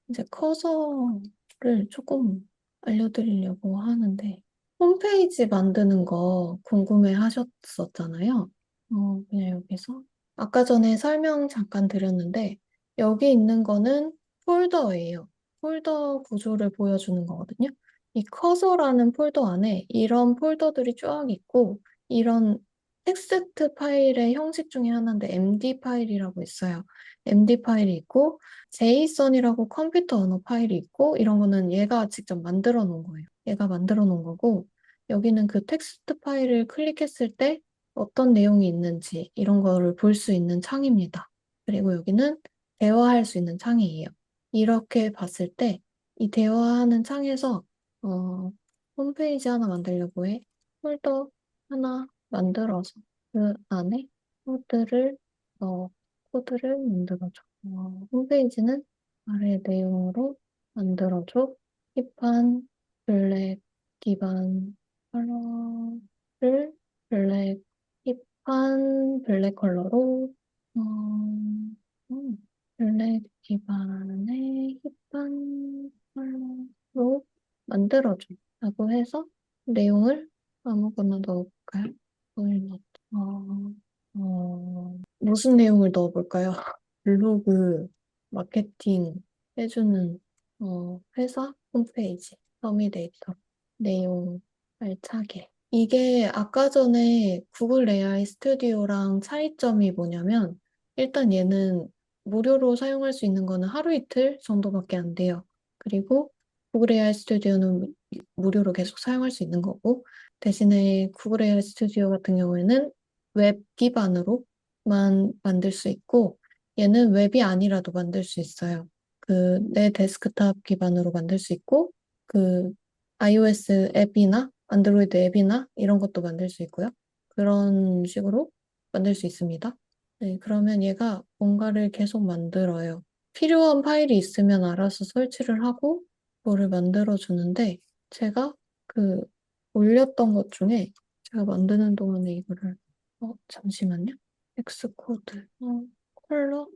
Speaker 1: 이제 커서를 조금 알려드리려고 하는데, 홈페이지 만드는 거 궁금해 하셨었잖아요. 그냥 여기서. 아까 전에 설명 잠깐 드렸는데, 여기 있는 거는 폴더예요. 폴더 구조를 보여주는 거거든요. 이 커서라는 폴더 안에 이런 폴더들이 쫙 있고, 이런 텍스트 파일의 형식 중에 하나인데 MD 파일이라고 있어요. MD 파일이 있고, 제이슨이라고 컴퓨터 언어 파일이 있고, 이런 거는 얘가 직접 만들어 놓은 거예요. 얘가 만들어 놓은 거고, 여기는 그 텍스트 파일을 클릭했을 때 어떤 내용이 있는지 이런 거를 볼 수 있는 창입니다. 그리고 여기는 대화할 수 있는 창이에요. 이렇게 봤을 때 이 대화하는 창에서 홈페이지 하나 만들려고 해. 폴더 하나 만들어서 그 안에 코드를 코드를 만들어줘. 홈페이지는 아래 내용으로 만들어줘. 힙한 블랙 기반 컬러를 블랙 힙한 블랙 컬러로 어, 블랙 기반의 힙한 컬러로 만들어줘. 라고 해서 내용을 아무거나 넣어볼까요? 무슨 내용을 넣어볼까요? 블로그, 마케팅 해주는 회사 홈페이지, 터미네이터, 내용 알차게. 이게 아까 전에 구글 AI 스튜디오랑 차이점이 뭐냐면 일단 얘는 무료로 사용할 수 있는 거는 하루 이틀 정도밖에 안 돼요. 그리고 구글 AI 스튜디오는 무료로 계속 사용할 수 있는 거고 대신에 구글 AI 스튜디오 같은 경우에는 웹 기반으로만 만들 수 있고 얘는 웹이 아니라도 만들 수 있어요. 그 내 데스크탑 기반으로 만들 수 있고 그 iOS 앱이나 안드로이드 앱이나 이런 것도 만들 수 있고요. 그런 식으로 만들 수 있습니다. 네, 그러면 얘가 뭔가를 계속 만들어요. 필요한 파일이 있으면 알아서 설치를 하고 그거를 만들어 주는데 제가 그 올렸던 것 중에 제가 만드는 동안에 이거를 잠시만요. 엑스코드 컬러?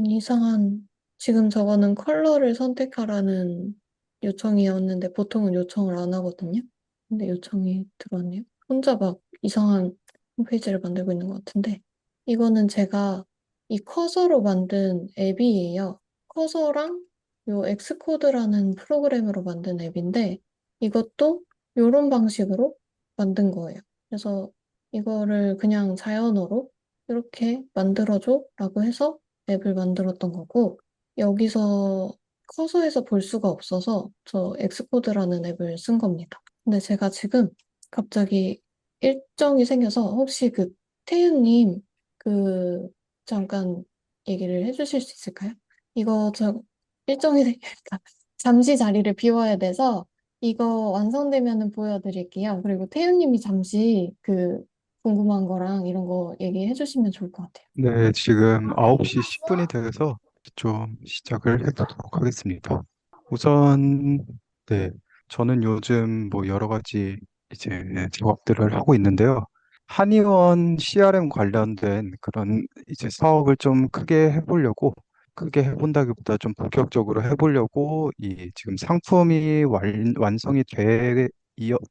Speaker 1: 이상한 지금 저거는 컬러를 선택하라는 요청이었는데 보통은 요청을 안 하거든요. 근데 요청이 들어왔네요. 혼자 막 이상한 홈페이지를 만들고 있는 것 같은데 이거는 제가 이 커서로 만든 앱이에요. 커서랑 요 엑스코드라는 프로그램으로 만든 앱인데 이것도 이런 방식으로 만든 거예요. 그래서 이거를 그냥 자연어로 이렇게 만들어줘 라고 해서 앱을 만들었던 거고 여기서 커서에서 볼 수가 없어서 저 엑스코드라는 앱을 쓴 겁니다. 근데 제가 지금 갑자기 일정이 생겨서 혹시 그 태윤님 그 잠깐 얘기를 해주실 수 있을까요? 이거 저 일정이 생기니까 잠시 자리를 비워야 돼서 이거 완성되면은 보여드릴게요. 그리고 태윤님이 잠시 그 궁금한 거랑 이런 거 얘기해 주시면 좋을 것 같아요.
Speaker 10: 네, 지금 9시 10분이 돼서 좀 시작을 해보도록 하겠습니다. 우선, 네, 저는 요즘 뭐 여러 가지 이제 작업들을 하고 있는데요. 한의원 CRM 관련된 그런 이제 사업을 좀 크게 해본다기보다 좀 본격적으로 해보려고 이 지금 상품이 완성이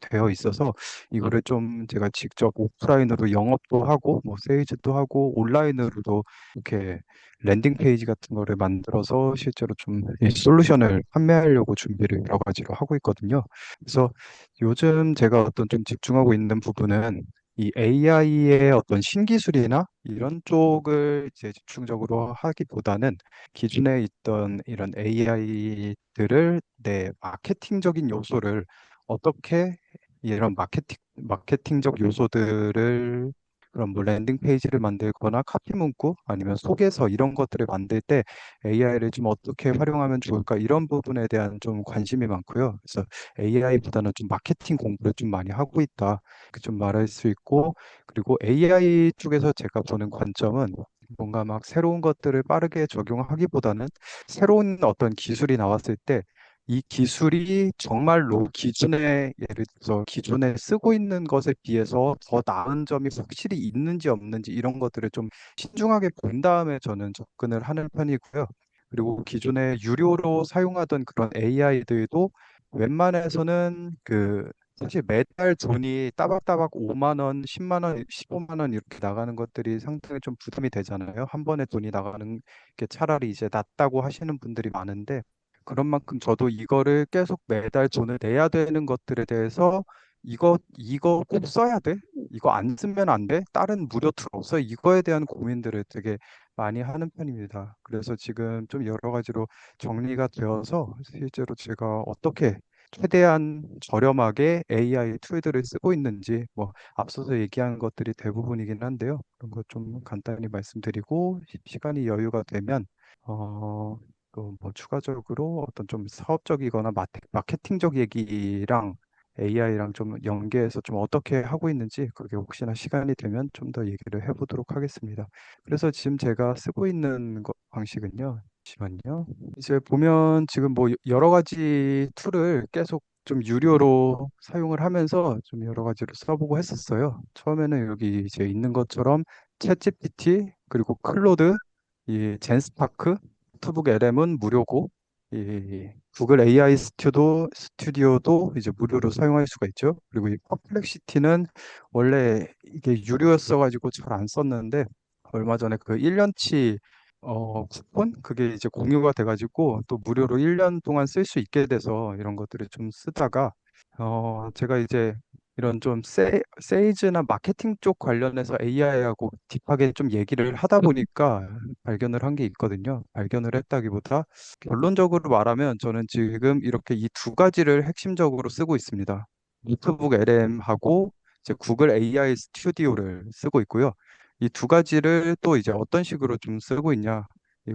Speaker 10: 되어 있어서 이거를 좀 제가 직접 오프라인으로 영업도 하고 뭐 세일즈도 하고 온라인으로도 이렇게 랜딩 페이지 같은 거를 만들어서 실제로 좀 이 솔루션을 판매하려고 준비를 여러 가지로 하고 있거든요. 그래서 요즘 제가 어떤 좀 집중하고 있는 부분은 이 AI의 어떤 신기술이나 이런 쪽을 이제 집중적으로 하기보다는 기존에 있던 이런 AI들을 내 마케팅적인 요소를 어떻게 이런 마케팅적 요소들을 그런 뭐 랜딩 페이지를 만들거나 카피 문구 아니면 소개서 이런 것들을 만들 때 AI를 좀 어떻게 활용하면 좋을까 이런 부분에 대한 좀 관심이 많고요. 그래서 AI보다는 좀 마케팅 공부를 좀 많이 하고 있다. 이렇게 좀 말할 수 있고 그리고 AI 쪽에서 제가 보는 관점은 뭔가 막 새로운 것들을 빠르게 적용하기보다는 새로운 어떤 기술이 나왔을 때 이 기술이 정말로 예를 들어서 기존에 쓰고 있는 것에 비해서 더 나은 점이 확실히 있는지 없는지 이런 것들을 좀 신중하게 본 다음에 저는 접근을 하는 편이고요. 그리고 기존에 유료로 사용하던 그런 AI들도 웬만해서는 사실 매달 돈이 따박따박 5만 원, 10만 원, 15만 원 이렇게 나가는 것들이 상당히 좀 부담이 되잖아요. 한 번에 돈이 나가는 게 차라리 이제 낫다고 하시는 분들이 많은데 그런 만큼 저도 이거를 계속 매달 돈을 내야 되는 것들에 대해서 이거 꼭 써야 돼? 이거 안 쓰면 안 돼? 다른 무료 툴 없어? 이거에 대한 고민들을 되게 많이 하는 편입니다. 그래서 지금 좀 여러 가지로 정리가 되어서 실제로 제가 어떻게 최대한 저렴하게 AI 툴들을 쓰고 있는지 뭐 앞서서 얘기한 것들이 대부분이긴 한데요. 그런 것 좀 간단히 말씀드리고 시간이 여유가 되면 또 뭐 추가적으로 어떤 좀 사업적이거나 마케팅적 얘기랑 AI랑 좀 연계해서 좀 어떻게 하고 있는지 그게 혹시나 시간이 되면 좀 더 얘기를 해보도록 하겠습니다. 그래서 지금 제가 쓰고 있는 방식은요. 잠시만요. 이제 보면 지금 뭐 여러 가지 툴을 계속 좀 유료로 사용을 하면서 좀 여러 가지로 써보고 했었어요. 처음에는 여기 이제 있는 것처럼 챗GPT 그리고 클로드, 이 젠스파크, 노트북 LM은 무료고 이 구글 AI 스튜디오도 이제 무료로 사용할 수가 있죠. 그리고 이 퍼플렉시티는 원래 이게 유료였어가지고 잘 안 썼는데 얼마 전에 그 1년치 쿠폰 그게 이제 공유가 돼가지고 또 무료로 1년 동안 쓸 수 있게 돼서 이런 것들을 좀 쓰다가 제가 이제 이런 좀 세일즈나 마케팅 쪽 관련해서 AI하고 딥하게 좀 얘기를 하다 보니까 발견을 한 게 있거든요. 발견을 했다기보다 결론적으로 말하면 저는 지금 이렇게 이 두 가지를 핵심적으로 쓰고 있습니다. 노트북 LM하고 이제 구글 AI 스튜디오를 쓰고 있고요. 이 두 가지를 또 이제 어떤 식으로 좀 쓰고 있냐? 이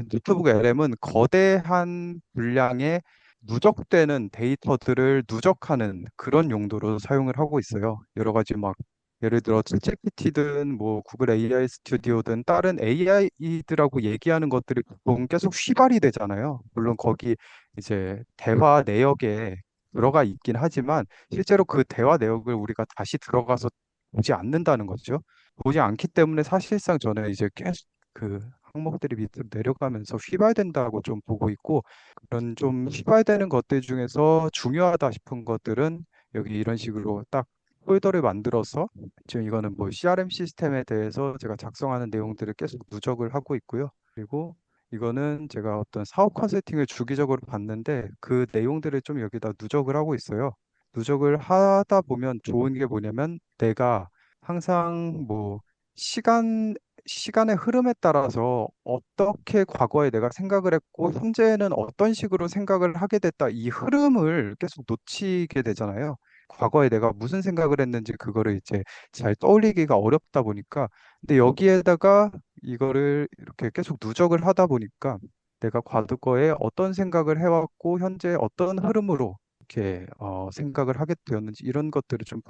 Speaker 10: 노트북 LM은 거대한 분량의 누적되는 데이터들을 누적하는 그런 용도로 사용을 하고 있어요. 여러 가지 막 예를 들어 챗GPT든 뭐 구글 AI 스튜디오든 다른 AI들하고 얘기하는 것들이 보통 계속 휘발이 되잖아요. 물론 거기 이제 대화 내역에 들어가 있긴 하지만 실제로 그 대화 내역을 우리가 다시 들어가서 보지 않는다는 거죠. 보지 않기 때문에 사실상 저는 이제 계속 그 항목들이 밑으로 내려가면서 휘발된다고 좀 보고 있고 그런 좀 휘발되는 것들 중에서 중요하다 싶은 것들은 여기 이런 식으로 딱 폴더를 만들어서 지금 이거는 뭐 CRM 시스템에 대해서 제가 작성하는 내용들을 계속 누적을 하고 있고요. 그리고 이거는 제가 어떤 사업 컨설팅을 주기적으로 받는데 그 내용들을 좀 여기다 누적을 하고 있어요. 누적을 하다 보면 좋은 게 뭐냐면 내가 항상 뭐 시간 시간의 흐름에 따라서 어떻게 과거에 내가 생각을 했고 현재는 어떤 식으로 생각을 하게 됐다 이 흐름을 계속 놓치게 되잖아요. 과거에 내가 무슨 생각을 했는지 그거를 이제 잘 떠올리기가 어렵다 보니까 근데 여기에다가 이거를 이렇게 계속 누적을 하다 보니까 내가 과거에 어떤 생각을 해왔고 현재 어떤 흐름으로 이렇게 생각을 하게 되었는지 이런 것들을 좀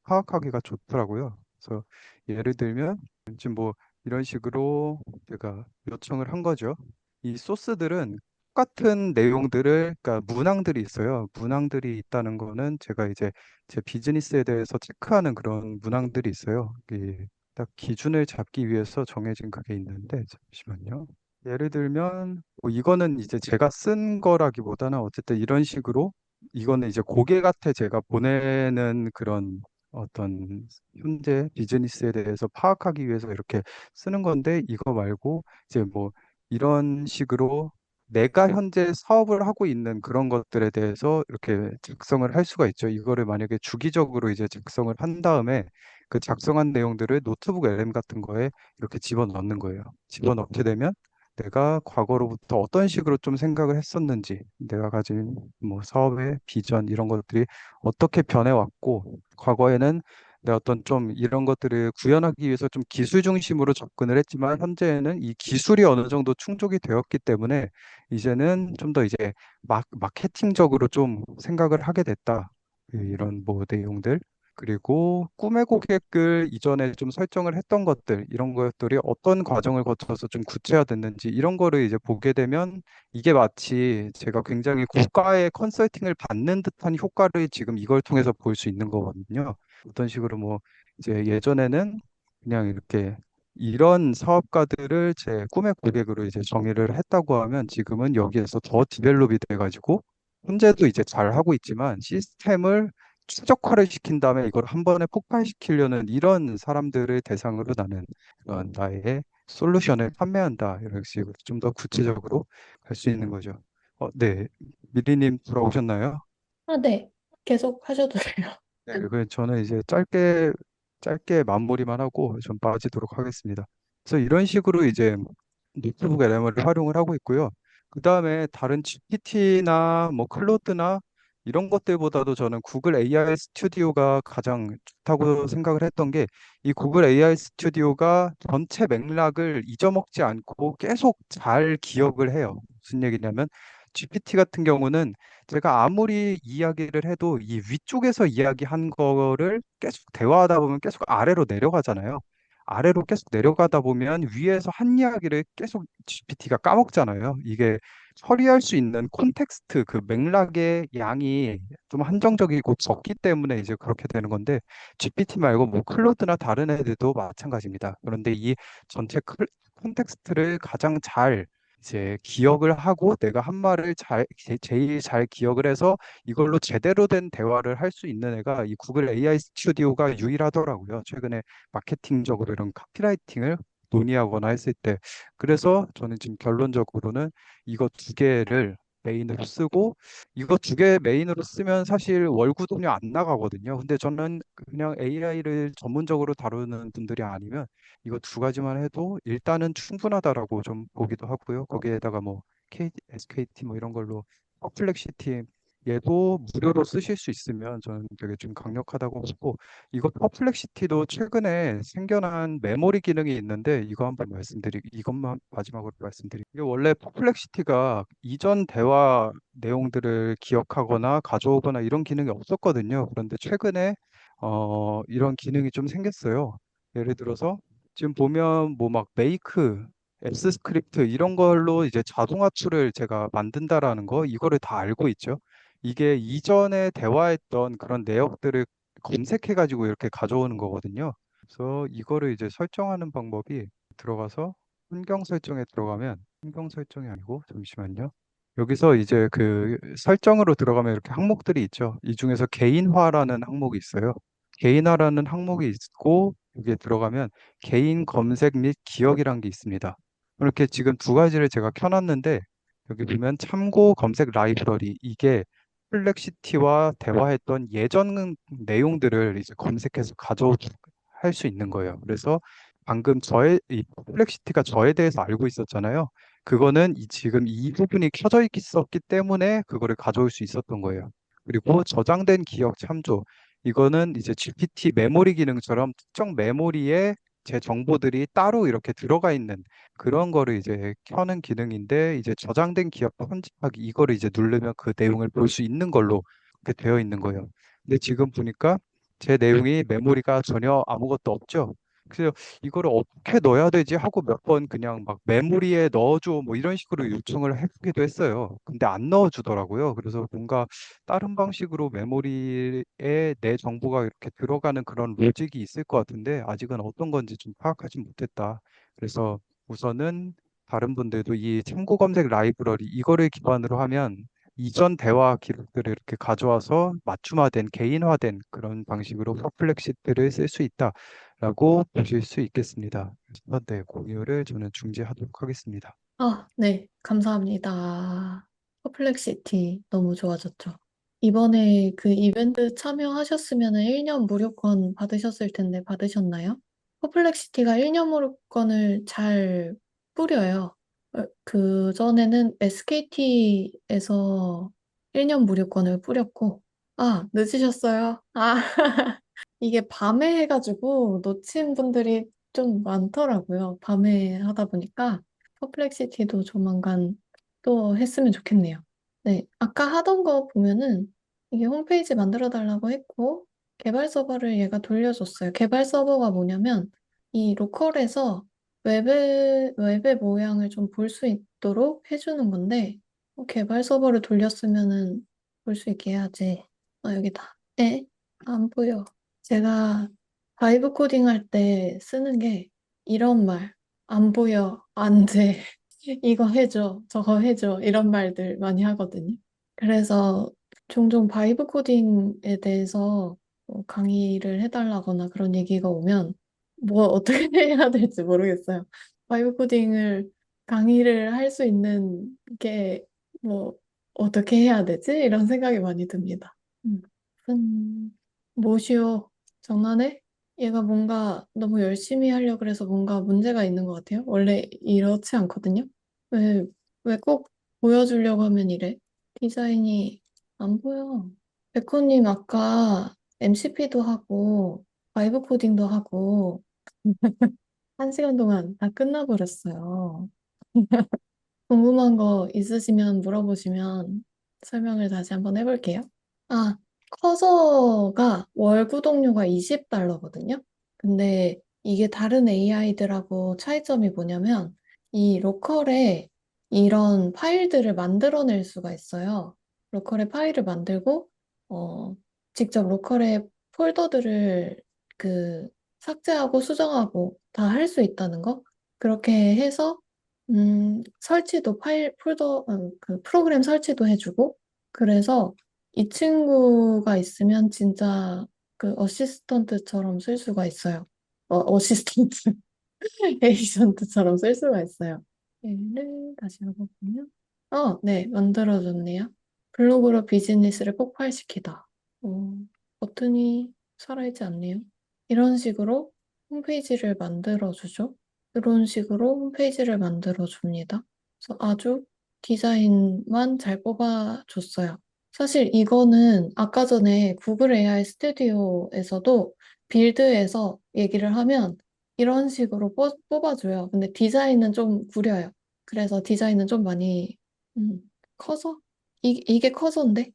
Speaker 10: 파악하기가 좋더라고요. 그래서 예를 들면 지금 뭐 이런 식으로 제가 요청을 한 거죠. 이 소스들은 똑같은 내용들을, 그러니까 문항들이 있어요. 문항들이 있다는 거는 제가 이제 제 비즈니스에 대해서 체크하는 그런 문항들이 있어요. 딱 기준을 잡기 위해서 정해진 그게 있는데, 잠시만요. 예를 들면, 뭐 이거는 이제 제가 쓴 거라기보다는 어쨌든 이런 식으로, 이거는 이제 고객한테 제가 보내는 그런 어떤 현재 비즈니스에 대해서 파악하기 위해서 이렇게 쓰는 건데 이거 말고 이제 뭐 이런 식으로 내가 현재 사업을 하고 있는 그런 것들에 대해서 이렇게 작성을 할 수가 있죠. 이거를 만약에 주기적으로 이제 작성을 한 다음에 그 작성한 내용들을 노트북 LM 같은 거에 이렇게 집어넣는 거예요. 집어넣게 되면 내가 과거로부터 어떤 식으로 좀 생각을 했었는지, 내가 가진 뭐 사업의 비전 이런 것들이 어떻게 변해왔고, 과거에는 내가 어떤 좀 이런 것들을 구현하기 위해서 좀 기술 중심으로 접근을 했지만, 현재는 이 기술이 어느 정도 충족이 되었기 때문에 이제는 좀 더 이제 마케팅적으로 좀 생각을 하게 됐다. 이런 뭐 내용들. 그리고 꿈의 고객을 이전에 좀 설정을 했던 것들, 이런 것들이 어떤 과정을 거쳐서 좀 구체화됐는지, 이런 거를 이제 보게 되면 이게 마치 제가 굉장히 고가의 컨설팅을 받는 듯한 효과를 지금 이걸 통해서 볼 수 있는 거거든요. 어떤 식으로 뭐 이제 예전에는 그냥 이렇게 이런 사업가들을 제 꿈의 고객으로 이제 정의를 했다고 하면 지금은 여기에서 더 디벨롭이 돼가지고 현재도 이제 잘 하고 있지만 시스템을 최적화를 시킨 다음에 이걸 한 번에 폭발시키려는 이런 사람들을 대상으로 나는 나의 솔루션을 판매한다. 이런 식으로 좀 더 구체적으로 갈 수 있는 거죠. 네. 미리님 돌아오셨나요?
Speaker 1: 아, 네. 계속 하셔도 돼요.
Speaker 10: 네, 저는 이제 짧게 마무리만 하고 좀 빠지도록 하겠습니다. 그래서 이런 식으로 이제 노트북 LM을 활용을 하고 있고요. 그 다음에 다른 GPT나 뭐 클로드나 이런 것들보다도 저는 구글 AI 스튜디오가 가장 좋다고 생각을 했던 게 이 구글 AI 스튜디오가 전체 맥락을 잊어먹지 않고 계속 잘 기억을 해요. 무슨 얘기냐면 GPT 같은 경우는 제가 아무리 이야기를 해도 이 위쪽에서 이야기한 거를 계속 대화하다 보면 계속 아래로 내려가잖아요. 아래로 계속 내려가다 보면 위에서 한 이야기를 계속 GPT가 까먹잖아요. 이게 처리할 수 있는 콘텍스트, 그 맥락의 양이 좀 한정적이고 적기 때문에 이제 그렇게 되는 건데 GPT 말고 뭐 클로드나 다른 애들도 마찬가지입니다. 그런데 이 전체 콘텍스트를 가장 잘 이제 기억을 하고 내가 한 말을 제일 잘 기억을 해서 이걸로 제대로 된 대화를 할 수 있는 애가 이 구글 AI 스튜디오가 유일하더라고요. 최근에 마케팅적으로 이런 카피라이팅을 논의하거나 했을 때. 그래서 저는 지금 결론적으로는 이거 두 개를 메인으로 쓰고 이거 두 개 메인으로 쓰면 사실 월구독료 안 나가거든요. 근데 저는 그냥 AI를 전문적으로 다루는 분들이 아니면 이거 두 가지만 해도 일단은 충분하다라고 좀 보기도 하고요. 거기에다가 뭐 SKT 뭐 이런 걸로 퍼플렉시티 얘도 무료로 쓰실 수 있으면 저는 되게 좀 강력하다고 보고 이거 퍼플렉시티도 최근에 생겨난 메모리 기능이 있는데 이거 한번 이것만 마지막으로 이게 원래 퍼플렉시티가 이전 대화 내용들을 기억하거나 가져오거나 이런 기능이 없었거든요. 그런데 최근에 이런 기능이 좀 생겼어요. 예를 들어서 지금 보면 뭐 막 메이크, 앱스 스크립트 이런 걸로 이제 자동화 툴을 제가 만든다라는 거 이거를 다 알고 있죠. 이게 이전에 대화했던 그런 내역들을 검색해가지고 이렇게 가져오는 거거든요. 그래서 이거를 이제 설정하는 방법이 들어가서 환경 설정에 들어가면 환경 설정이 아니고 잠시만요. 여기서 이제 그 설정으로 들어가면 이렇게 항목들이 있죠. 이 중에서 개인화라는 항목이 있어요. 개인화라는 항목이 있고 여기에 들어가면 개인 검색 및 기억이란 게 있습니다. 이렇게 지금 두 가지를 제가 켜놨는데 여기 보면 참고 검색 라이브러리 이게 플렉시티와 대화했던 예전 내용들을 이제 검색해서 가져올 수 있는 거예요. 그래서 방금 이 플렉시티가 저에 대해서 알고 있었잖아요. 그거는 지금 이 부분이 켜져 있었기 때문에 그거를 가져올 수 있었던 거예요. 그리고 저장된 기억 참조. 이거는 이제 GPT 메모리 기능처럼 특정 메모리에 제 정보들이 따로 이렇게 들어가 있는 그런 거를 이제 켜는 기능인데 이제 저장된 기억 편집하기 이거를 이제 누르면 그 내용을 볼 수 있는 걸로 이렇게 되어 있는 거예요. 근데 지금 보니까 제 내용이 메모리가 전혀 아무것도 없죠. 그래서 이거를 어떻게 넣어야 되지 하고 몇 번 그냥 막 메모리에 넣어줘 뭐 이런 식으로 요청을 해보기도 했어요. 근데 안 넣어주더라고요. 그래서 뭔가 다른 방식으로 메모리에 내 정보가 이렇게 들어가는 그런 로직이 있을 것 같은데 아직은 어떤 건지 좀 파악하지 못했다. 그래서 우선은 다른 분들도 이 참고 검색 라이브러리 이거를 기반으로 하면 이전 대화 기록들을 이렇게 가져와서 맞춤화된 개인화된 그런 방식으로 퍼플렉시티를 쓸 수 있다라고 보실 수 있겠습니다. 그래서 네, 공유를 저는 중지하도록 하겠습니다.
Speaker 1: 아, 네. 감사합니다. 퍼플렉시티 너무 좋아졌죠. 이번에 그 이벤트 참여하셨으면 1년 무료권 받으셨을 텐데 받으셨나요? 퍼플렉시티가 1년 무료권을 잘 뿌려요. 그전에는 SKT에서 1년 무료권을 뿌렸고, 아, 늦으셨어요? 아, 이게 밤에 해가지고 놓친 분들이 좀 많더라고요. 밤에 하다 보니까. 퍼플렉시티도 조만간 또 했으면 좋겠네요. 네, 아까 하던 거 보면은 이게 홈페이지 만들어 달라고 했고 개발 서버를 얘가 돌려줬어요. 개발 서버가 뭐냐면 이 로컬에서 웹의 모양을 좀 볼 수 있도록 해주는 건데 개발 서버를 돌렸으면은 볼 수 있게 해야지. 아, 여기다. 안 보여. 제가 바이브 코딩 할 때 쓰는 게 이런 말, 안 보여, 안 돼, 이거 해줘, 저거 해줘, 이런 말들 많이 하거든요. 그래서 종종 바이브 코딩에 대해서 강의를 해달라거나 그런 얘기가 오면 뭐 어떻게 해야 될지 모르겠어요. 바이브 코딩을 강의를 할 수 있는 게 뭐 어떻게 해야 되지? 이런 생각이 많이 듭니다. 뭐시오? 장난해? 얘가 뭔가 너무 열심히 하려고 그래서 뭔가 문제가 있는 것 같아요. 원래 이렇지 않거든요. 왜, 왜 꼭 보여주려고 하면 이래? 디자인이 안 보여. 백호님 아까 MCP도 하고 바이브 코딩도 하고 1시간 동안 다 끝나버렸어요. 궁금한 거 있으시면 물어보시면 설명을 다시 한번 해볼게요. 아, 커서가 월 구독료가 $20거든요. 근데 이게 다른 AI들하고 차이점이 뭐냐면 이 로컬에 이런 파일들을 만들어낼 수가 있어요. 로컬에 파일을 만들고 직접 로컬에 폴더들을 그 삭제하고 수정하고 다 할 수 있다는 거. 그렇게 해서 설치도 파일 폴더 그 프로그램 설치도 해주고 그래서 이 친구가 있으면 진짜 그 어시스턴트처럼 쓸 수가 있어요. 어시스턴트 에이전트처럼 쓸 수가 있어요. 얘를 다시 읽어보면 네, 만들어줬네요. 블로그로 비즈니스를 폭발시키다. 버튼이 살아있지 않네요. 이런 식으로 홈페이지를 만들어주죠. 이런 식으로 홈페이지를 만들어줍니다. 그래서 아주 디자인만 잘 뽑아줬어요. 사실 이거는 아까 전에 구글 AI 스튜디오에서도 빌드에서 얘기를 하면 이런 식으로 뽑아줘요. 근데 디자인은 좀 구려요. 그래서 디자인은 좀 많이 커서? 이게 커서인데?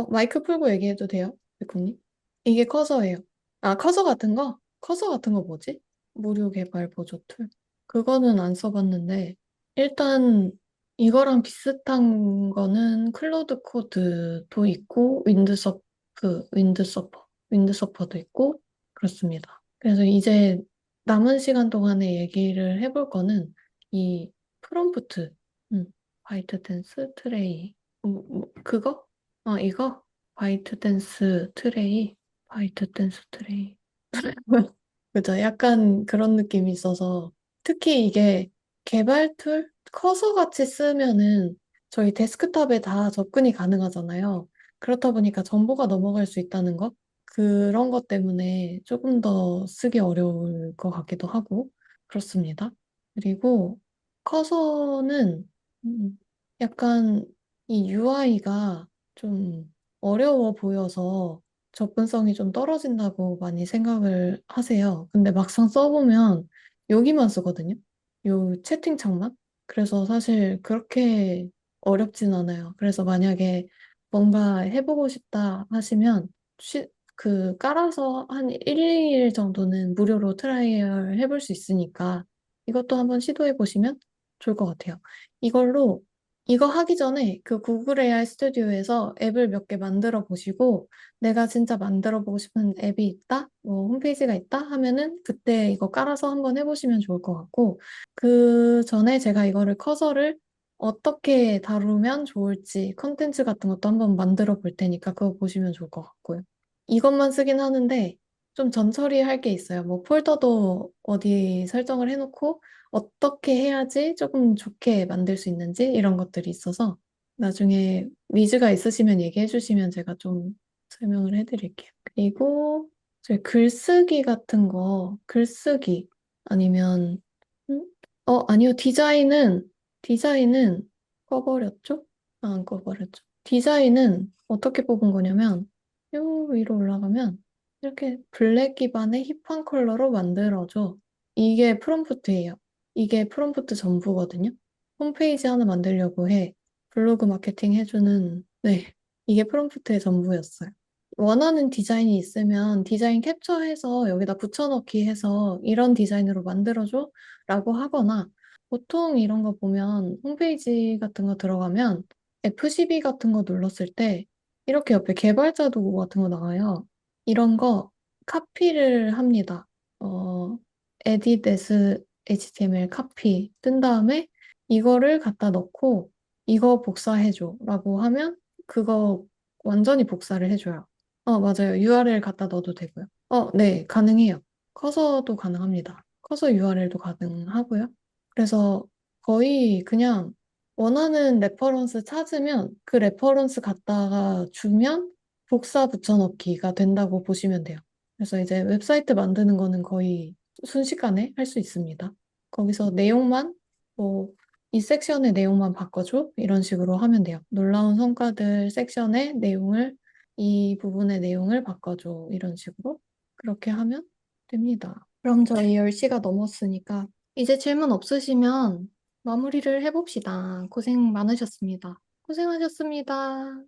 Speaker 1: 마이크 풀고 얘기해도 돼요? 백호님? 이게 커서예요. 아, 커서 같은 거? 커서 같은 거 뭐지? 무료 개발 보조 툴. 그거는 안 써봤는데 일단 이거랑 비슷한 거는 클로드 코드도 있고 윈드서퍼도 있고 그렇습니다. 그래서 이제 남은 시간 동안에 얘기를 해볼 거는 이 프롬프트, 화이트 댄스 트레이, 그거? 이거? 화이트 댄스 트레이, 화이트 댄스 트레이. 그죠? 약간 그런 느낌이 있어서 특히 이게 개발 툴 커서 같이 쓰면은 저희 데스크탑에 다 접근이 가능하잖아요. 그렇다 보니까 정보가 넘어갈 수 있다는 것 그런 것 때문에 조금 더 쓰기 어려울 것 같기도 하고 그렇습니다. 그리고 커서는 약간 이 UI가 좀 어려워 보여서 접근성이 좀 떨어진다고 많이 생각을 하세요. 근데 막상 써보면 여기만 쓰거든요. 요 채팅창만. 그래서 사실 그렇게 어렵진 않아요. 그래서 만약에 뭔가 해보고 싶다 하시면 깔아서 한 1, 2일 정도는 무료로 트라이얼 해볼 수 있으니까 이것도 한번 시도해 보시면 좋을 것 같아요. 이걸로 이거 하기 전에 그 구글 AI 스튜디오에서 앱을 몇 개 만들어 보시고 내가 진짜 만들어 보고 싶은 앱이 있다? 뭐 홈페이지가 있다? 하면은 그때 이거 깔아서 한번 해보시면 좋을 것 같고 그 전에 제가 이거를 커서를 어떻게 다루면 좋을지 컨텐츠 같은 것도 한번 만들어 볼 테니까 그거 보시면 좋을 것 같고요. 이것만 쓰긴 하는데 좀 전처리할 게 있어요. 뭐 폴더도 어디 설정을 해놓고 어떻게 해야지 조금 좋게 만들 수 있는지 이런 것들이 있어서 나중에 위즈가 있으시면 얘기해 주시면 제가 좀 설명을 해드릴게요. 그리고 저희 글쓰기 같은 거, 글쓰기 아니면 음? 아니요. 디자인은 꺼버렸죠? 안 꺼버렸죠. 디자인은 어떻게 뽑은 거냐면 요 위로 올라가면 이렇게 블랙 기반의 힙한 컬러로 만들어줘. 이게 프롬프트예요. 이게 프롬프트 전부거든요. 홈페이지 하나 만들려고 해. 블로그 마케팅 해주는, 네. 이게 프롬프트의 전부였어요. 원하는 디자인이 있으면 디자인 캡처해서 여기다 붙여넣기 해서 이런 디자인으로 만들어줘 라고 하거나 보통 이런 거 보면 홈페이지 같은 거 들어가면 F12 같은 거 눌렀을 때 이렇게 옆에 개발자 도구 같은 거 나와요. 이런 거 카피를 합니다. edit as HTML 카피 뜬 다음에 이거를 갖다 넣고 이거 복사해줘 라고 하면 그거 완전히 복사를 해줘요. 맞아요. URL 갖다 넣어도 되고요. 네, 가능해요. 커서도 가능합니다. 커서 URL도 가능하고요. 그래서 거의 그냥 원하는 레퍼런스 찾으면 그 레퍼런스 갖다가 주면 복사 붙여넣기가 된다고 보시면 돼요. 그래서 이제 웹사이트 만드는 거는 거의 순식간에 할 수 있습니다. 거기서 내용만, 뭐, 이 섹션의 내용만 바꿔줘? 이런 식으로 하면 돼요. 놀라운 성과들 섹션의 내용을, 이 부분의 내용을 바꿔줘. 이런 식으로. 그렇게 하면 됩니다. 그럼 저희 10시가 넘었으니까 이제 질문 없으시면 마무리를 해봅시다. 고생 많으셨습니다. 고생하셨습니다.